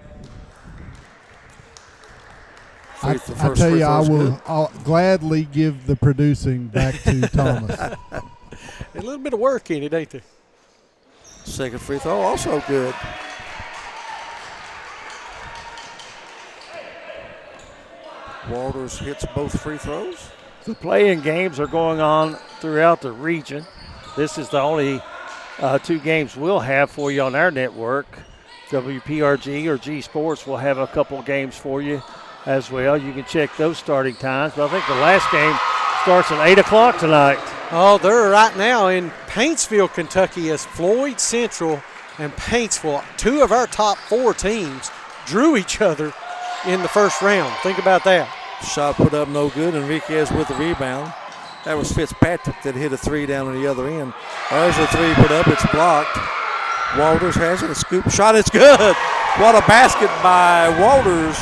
I tell you, I'll gladly give the producing back to Thomas. A little bit of work in it, ain't there? Second free throw, also good. Walters hits both free throws. The play-in games are going on throughout the region. This is the only 2 games we'll have for you on our network. WPRG or G Sports will have a couple games for you as well. You can check those starting times. But I think the last game starts at 8 o'clock tonight. Oh, they're right now in Paintsville, Kentucky, as Floyd Central and Paintsville, 2 of our top 4 teams, drew each other in the first round. Think about that. Shot put up no good. Enriquez with the rebound. That was Fitzpatrick that hit a 3 down on the other end. There's a 3 put up. It's blocked. Walters has it. A scoop shot. It's good. What a basket by Walters.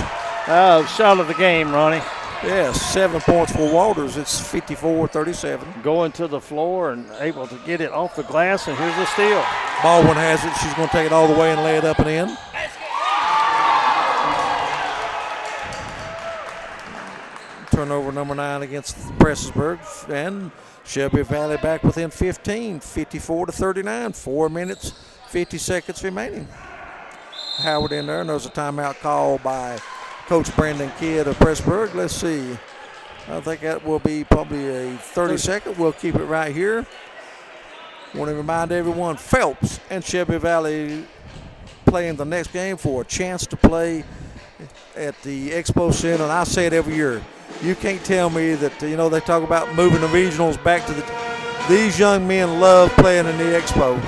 Oh, shot of the game, Ronnie. Yeah, 7 points for Walters. It's 54-37. Going to the floor and able to get it off the glass, and here's a steal. Baldwin has it. She's going to take it all the way and lay it up and in. Turnover number 9 against Prestonsburg, and Shelby Valley back within 15, 54-39. 4 minutes, 50 seconds remaining. Howard in there, and there's a timeout call by Coach Brandon Kidd of Prestonsburg. Let's see. I think that will be probably a 30-second. We'll keep it right here. Want to remind everyone, Phelps and Shelby Valley playing the next game for a chance to play at the Expo Center. And I say it every year. You can't tell me that, they talk about moving the regionals back to these young men love playing in the Expo.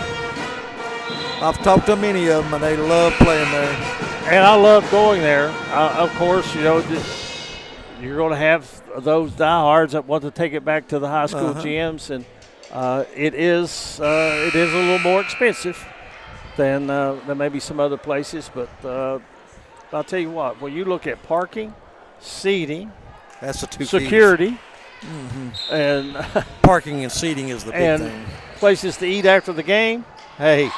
I've talked to many of them, and they love playing there. And I love going there. Of course, you're going to have those diehards that want to take it back to the high school gyms, and it is a little more expensive than maybe some other places. But I'll tell you what, when you look at parking, seating, that's the two security, and parking and seating is the big thing. Places to eat after the game. Hey.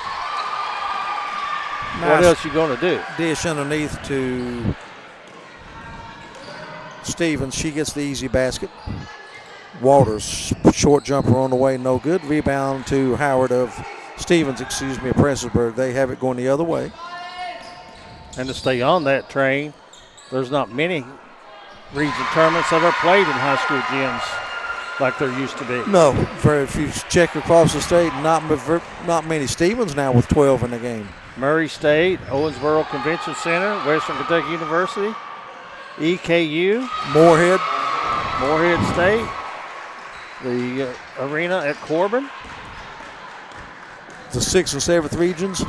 Nice. What else you going to do? Dish underneath to Stevens. She gets the easy basket. Walters, short jumper on the way, no good. Rebound to Howard of Prestonsburg. They have it going the other way. And to stay on that train, there's not many region tournaments that are played in high school gyms like there used to be. No, very few. Check across the state, not many. Stevens now with 12 in the game. Murray State, Owensboro Convention Center, Western Kentucky University, EKU, Moorhead State, the arena at Corbin. The 6th and 7th regions.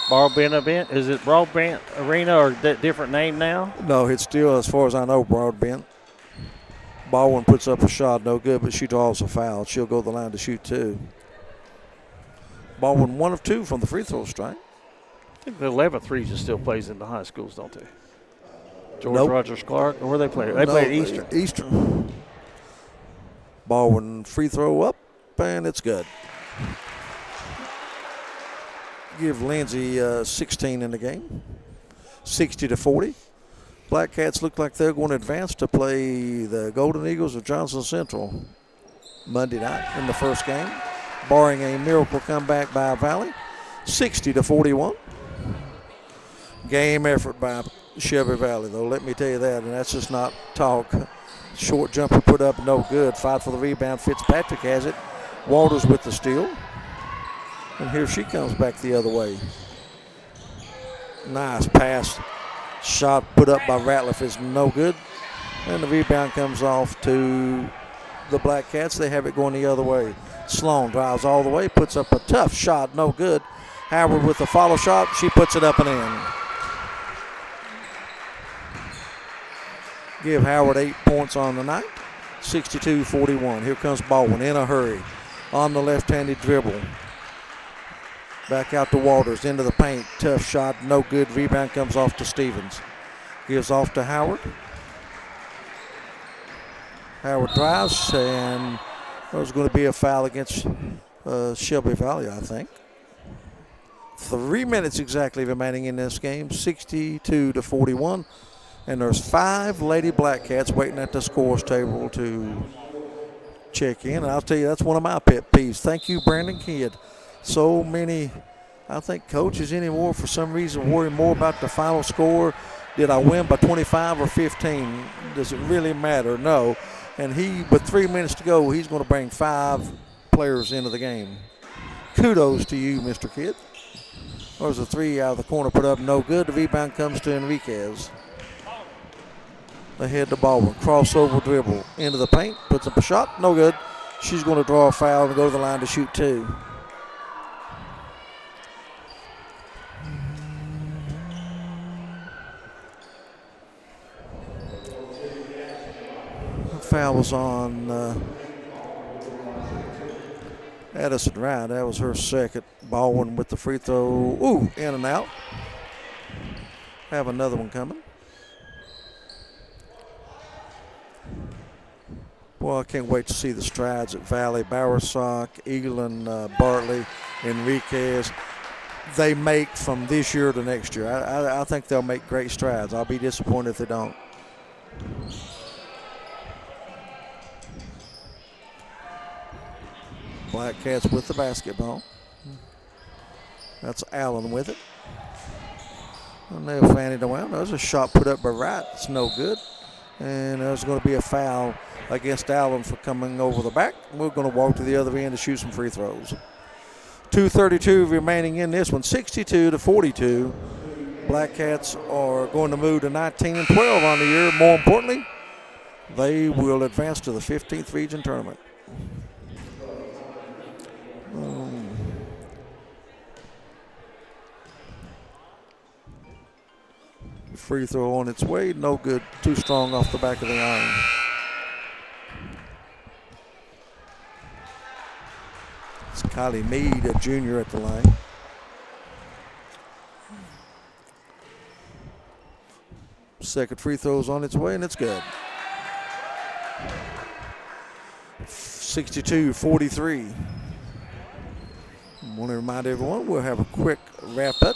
Broadbent, is it Broadbent Arena or that different name now? No, it's still, as far as I know, Broadbent. Baldwin puts up a shot, no good, but she draws a foul. She'll go to the line to shoot 2. Baldwin 1 of 2 from the free throw strike. I think the 11th region still plays in the high schools, don't they? George Rogers Clark, or where they play? They play at Eastern. Eastern. Baldwin free throw up, and it's good. Give Lindsay 16 in the game, 60-40. Blackcats look like they're going to advance to play the Golden Eagles of Johnson Central Monday night in the first game, barring a miracle comeback by Valley, 60-41. Game effort by Shelby Valley, though, let me tell you that, and that's just not talk. Short jumper put up, no good. Fight for the rebound. Fitzpatrick has it. Walters with the steal. And here she comes back the other way. Nice pass. Shot put up by Ratliff is no good. And the rebound comes off to the Blackcats. They have it going the other way. Sloan drives all the way, puts up a tough shot, no good. Howard with the follow shot. She puts it up and in. Give Howard 8 points on the night. 62-41. Here comes Baldwin in a hurry. On the left-handed dribble. Back out to Walters, into the paint. Tough shot, no good. Rebound comes off to Stevens. Gives off to Howard. Howard drives, and there's going to be a foul against Shelby Valley, I think. 3 minutes exactly remaining in this game, 62-41. And there's 5 Lady Blackcats waiting at the scores table to check in. And I'll tell you, that's one of my pet peeves. Thank you, Brandon Kidd. So many, I think coaches anymore for some reason worry more about the final score. Did I win by 25 or 15? Does it really matter? No. And with 3 minutes to go, he's going to bring 5 players into the game. Kudos to you, Mr. Kidd. There's a 3 out of the corner put up, no good. The rebound comes to Enriquez. Ahead to Baldwin, crossover dribble into the paint, puts up a shot, no good. She's going to draw a foul and go to the line to shoot 2. Foul was on Addison Wright. That was her second. Baldwin with the free throw. Ooh, in and out. Have another one coming. Well, I can't wait to see the strides at Valley, Bowersock, Eaglin, Bartley, Enriquez. They make from this year to next year. I think they'll make great strides. I'll be disappointed if they don't. Blackcats with the basketball. That's Allen with it. And they'll fan it around. There's a shot put up by Wright. It's no good. And there's going to be a foul against Allen for coming over the back. We're going to walk to the other end to shoot some free throws. 2:32 remaining in this one, 62-42. Blackcats are going to move to 19-12 on the year. More importantly, they will advance to the 15th region tournament. Free throw on its way, no good, too strong off the back of the iron. It's Kylie Mead, a junior, at the line. Second free throw's on its way, and it's good. 62-43. I want to remind everyone we'll have a quick wrap-up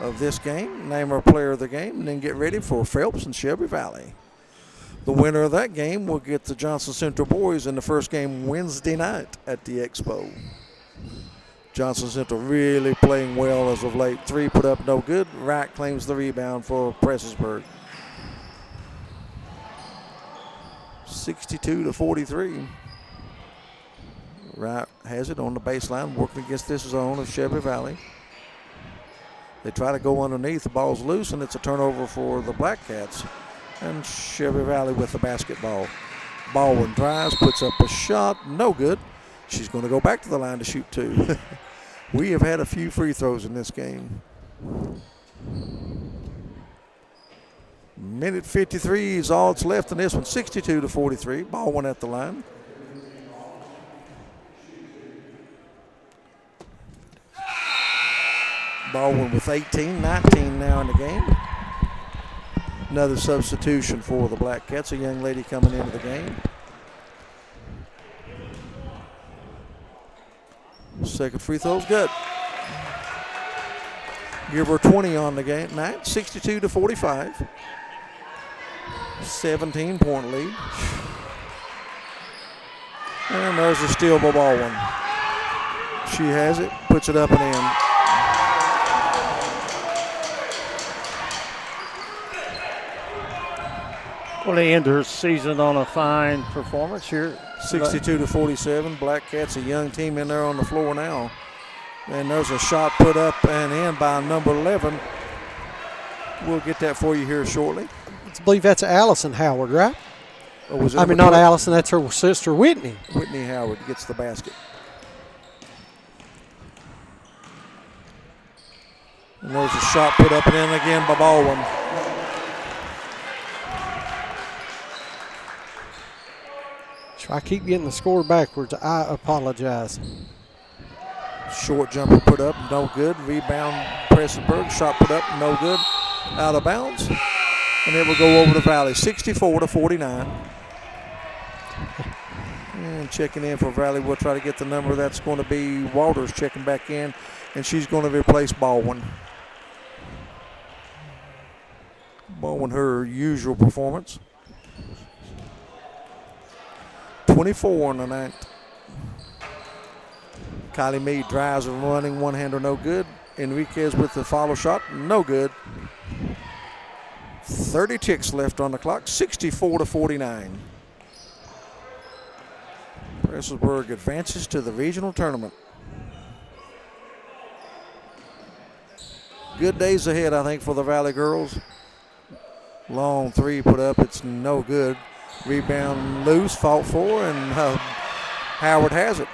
of this game, name our player of the game, and then get ready for Phelps and Shelby Valley. The winner of that game will get the Johnson Central boys in the first game Wednesday night at the Expo. Johnson Central really playing well as of late. 3 put up, no good. Wright claims the rebound for Prestonsburg. 62-43. Wright has it on the baseline, working against this zone of Shelby Valley. They try to go underneath. The ball's loose, and it's a turnover for the Blackcats. And Shelby Valley with the basketball. Baldwin drives, puts up a shot, no good. She's going to go back to the line to shoot 2. We have had a few free throws in this game. Minute 53 is all that's left in this one, 62-43. Baldwin at the line. Baldwin with 18, 19 now in the game. Another substitution for the Blackcats, a young lady coming into the game. Second free throw's good. Give her 20 on the game night, 62-45. 17-point lead. And there's a steal by Baldwin. She has it, puts it up and in. Well, they end her season on a fine performance here. 62-47. Blackcats, a young team in there on the floor now. And there's a shot put up and in by number 11. We'll get that for you here shortly. I believe that's Allison Howard, right? Or was it I mean, not Allison, that's her sister Whitney. Whitney Howard gets the basket. And there's a shot put up and in again by Baldwin. I keep getting the score backwards. I apologize. Short jumper put up, no good. Rebound, Prestonsburg. Shot put up, no good. Out of bounds. And it will go over to Valley, 64-49. And checking in for Valley, we'll try to get the number. That's going to be Walters checking back in, and she's going to replace Baldwin. Baldwin, her usual performance. 24 on the night. Kylie Mead drives and running, one-hander, no good. Enriquez with the follow shot, no good. 30 ticks left on the clock, 64-49. Prestonsburg advances to the regional tournament. Good days ahead, I think, for the Valley girls. Long 3 put up, it's no good. Rebound loose, fought for, and Howard has it.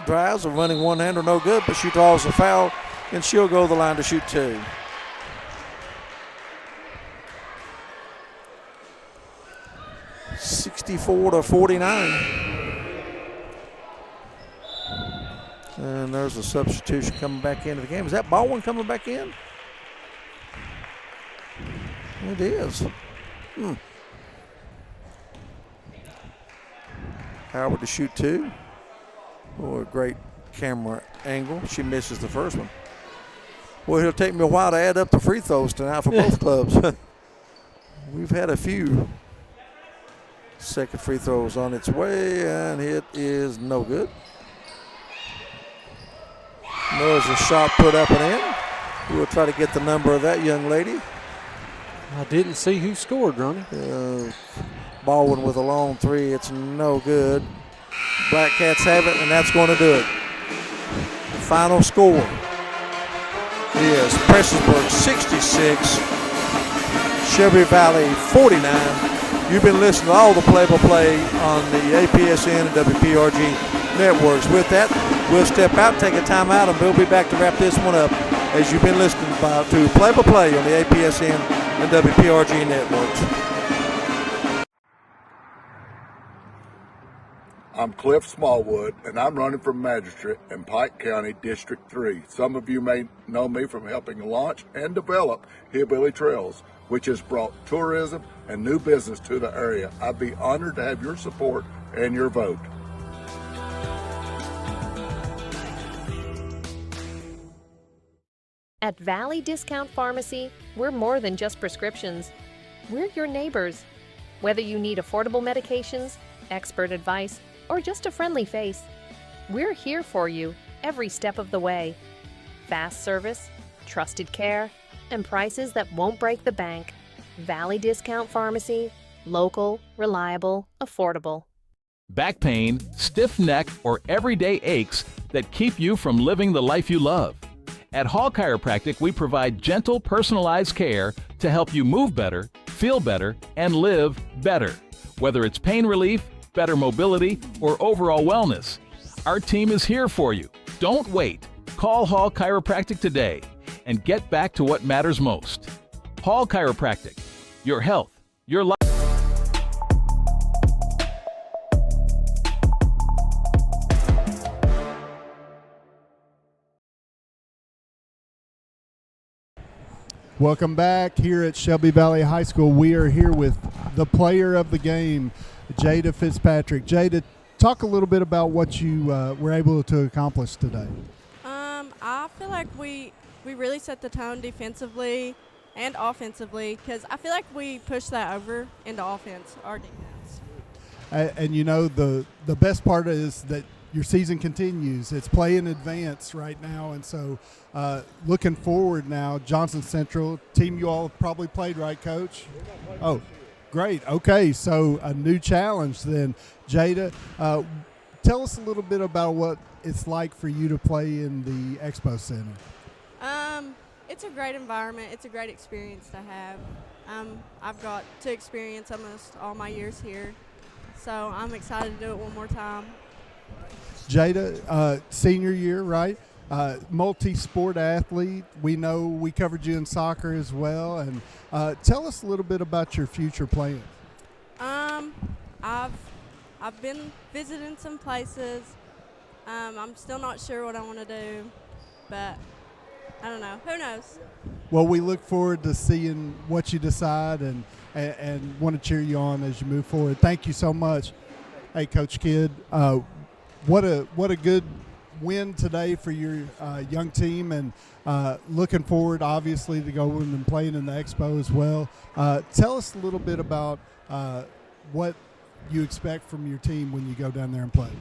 Drives, a running one-hander, no good, but she draws a foul, and she'll go to the line to shoot 2. $64-49. And there's a substitution coming back into the game. Is that Baldwin coming back in? It is. Howard to shoot 2. Oh, a great camera angle. She misses the first one. Well, it'll take me a while to add up the free throws tonight for both clubs. We've had a few. Second free throws on its way, and it is no good. There's a shot put up and in. We'll try to get the number of that young lady. I didn't see who scored, Ronnie. Baldwin with a long 3. It's no good. Blackcats have it, and that's going to do it. Final score is Prestonsburg 66, Shelby Valley 49. You've been listening to all the play-by-play on the APSN and WPRG networks. With that, we'll step out, take a timeout, and we'll be back to wrap this one up as you've been listening to play-by-play on the APSN and WPRG networks. I'm Cliff Smallwood, and I'm running for magistrate in Pike County, District 3. Some of you may know me from helping launch and develop Hillbilly Trails, which has brought tourism and new business to the area. I'd be honored to have your support and your vote. At Valley Discount Pharmacy, we're more than just prescriptions. We're your neighbors. Whether you need affordable medications, expert advice, or just a friendly face, we're here for you every step of the way. Fast service, trusted care, and prices that won't break the bank. Valley Discount Pharmacy, local, reliable, affordable. Back pain, stiff neck, or everyday aches that keep you from living the life you love. At Hall Chiropractic, we provide gentle, personalized care to help you move better, feel better, and live better. Whether it's pain relief, better mobility, or overall wellness, our team is here for you. Don't wait. Call Hall Chiropractic today and get back to what matters most. Hall Chiropractic. Your health, your life. Welcome back here at Shelby Valley High School. We are here with the player of the game, Jada Fitzpatrick. Jada, talk a little bit about what you were able to accomplish today. I feel like we really set the tone defensively and offensively, because I feel like we pushed that over into offense, our defense. And you know, the best part is that your season continues. It's play in advance right now, and so looking forward now, Johnson Central, team you all have probably played, right, Coach? Oh, great. Okay, so a new challenge then. Jada, tell us a little bit about what it's like for you to play in the Expo Center. It's a great environment. It's a great experience to have. I've got to experience almost all my years here, so I'm excited to do it one more time. Jada, senior year, right? Multi-sport athlete. We know we covered you in soccer as well. And tell us a little bit about your future plans. I've been visiting some places. I'm still not sure what I want to do, but I don't know. Who knows? Well, we look forward to seeing what you decide and want to cheer you on as you move forward. Thank you so much. Hey, Coach Kidd, what a good win today for your young team, and looking forward, obviously, to going and playing in the Expo as well. Tell us a little bit about what you expect from your team when you go down there and play.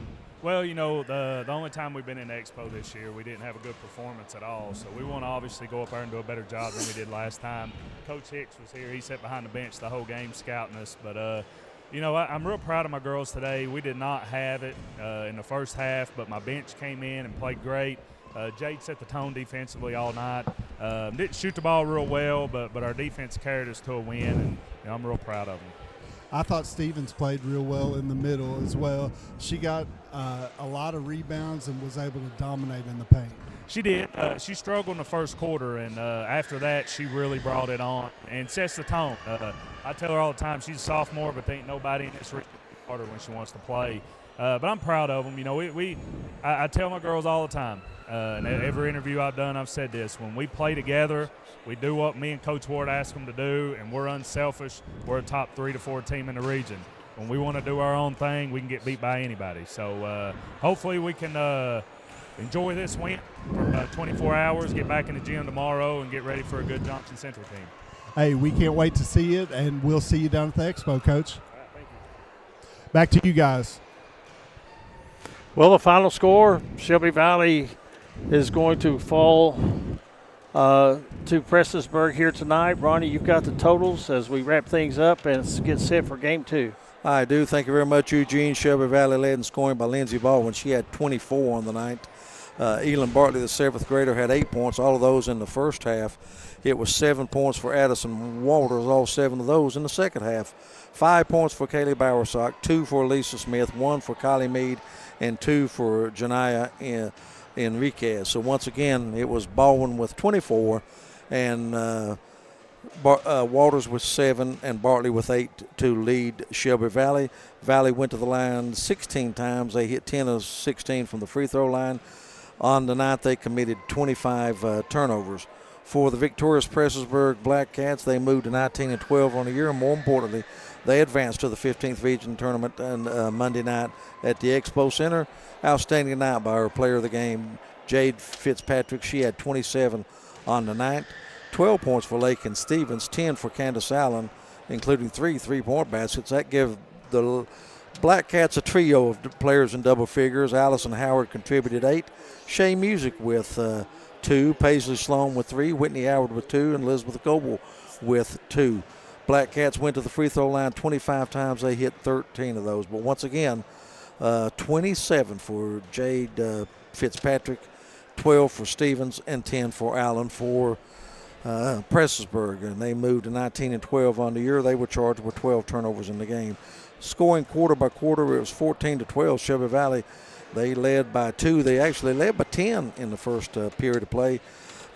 Well, you know, the only time we've been in the Expo this year, we didn't have a good performance at all. So we want to obviously go up there and do a better job than we did last time. Coach Hicks was here. He sat behind the bench the whole game scouting us. But, you know, I'm real proud of my girls today. We did not have it in the first half, but my bench came in and played great. Jade set the tone defensively all night. Didn't shoot the ball real well, but our defense carried us to a win, and you know, I'm real proud of them. I thought Stevens played real well in the middle as well. She got a lot of rebounds and was able to dominate in the paint. She did. She struggled in the first quarter, and after that, she really brought it on and sets the tone. I tell her all the time, she's a sophomore, but there ain't nobody in this harder when she wants to play. But I'm proud of them. You know, I tell my girls all the time, and every interview I've done, I've said this: when we play together, we do what me and Coach Ward ask them to do, and we're unselfish. We're a top 3 to 4 team in the region. when we want to do our own thing, we can get beat by anybody. So hopefully we can enjoy this win for 24 hours, get back in the gym tomorrow, and get ready for a good Johnson Central team. Hey, we can't wait to see it, and we'll see you down at the Expo, Coach. All right, thank you. Back to you guys. Well, the final score, Shelby Valley is going to fall to Prestonsburg here tonight. Ronnie, you've got the totals as we wrap things up and get set for game 2. I do. Thank you very much, Eugene. Shelby Valley led in scoring by Lindsey Baldwin. She had 24 on the night. Elin Bartley, the 7th grader, had 8 points, all of those in the first half. It was 7 points for Addison Walters, all 7 of those in the second half. 5 points for Kaylee Bowersock, 2 for Lisa Smith, 1 for Kylie Mead, and 2 for Janiyah Enriquez. So once again, it was Baldwin with 24 and Walters with 7 and Bartley with 8 to lead Shelby Valley. Valley went to the line 16 times. They hit 10 of 16 from the free throw line. On the night, they committed 25 turnovers. For the victorious Prestonsburg Blackcats, they moved to 19-12 on the year, and more importantly, they advanced to the 15th Region Tournament on Monday night at the Expo Center. Outstanding night by our player of the game, Jade Fitzpatrick. She had 27 on the night. 12 points for Lakin Stevens, 10 for Candace Allen, including 3 3-point baskets. That gives the Blackcats a trio of players in double figures. Allison Howard contributed 8. Shay Music with 2. Paisley Sloan with 3. Whitney Howard with 2. And Elizabeth Goble with 2. Blackcats went to the free throw line 25 times. They hit 13 of those. But once again, 27 for Jade Fitzpatrick, 12 for Stevens, and 10 for Allen for Prestonsburg. And they moved to 19-12 on the year. They were charged with 12 turnovers in the game. Scoring quarter by quarter, it was 14-12. Shelby Valley, they led by 2. They actually led by 10 in the first period of play.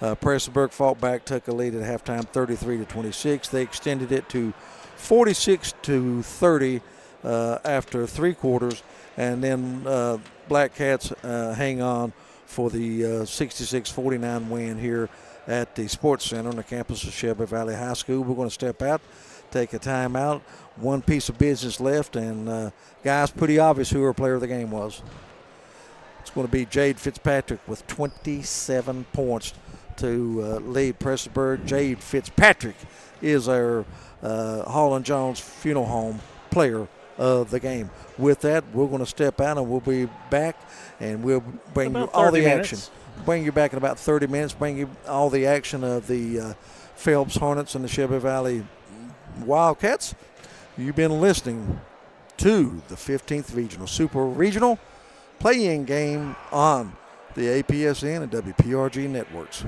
Prestonsburg fought back, took a lead at halftime, 33-26. They extended it to 46-30 after 3 quarters, and then Blackcats hang on for the 66-49 win here at the Sports Center on the campus of Shelby Valley High School. We're going to step out, take a timeout. One piece of business left, and guys, pretty obvious who our player of the game was. It's going to be Jade Fitzpatrick with 27 points to lead Prestonsburg. Jade Fitzpatrick is our Hall & Jones Funeral Home player of the game. With that, we're going to step out, and we'll be back, and we'll bring you all the action. Bring you back in about 30 minutes, bring you all the action of the Phelps Hornets and the Shelby Valley Wildcats. You've been listening to the 15th Regional Super Regional play-in game on the APSN and WPRG networks.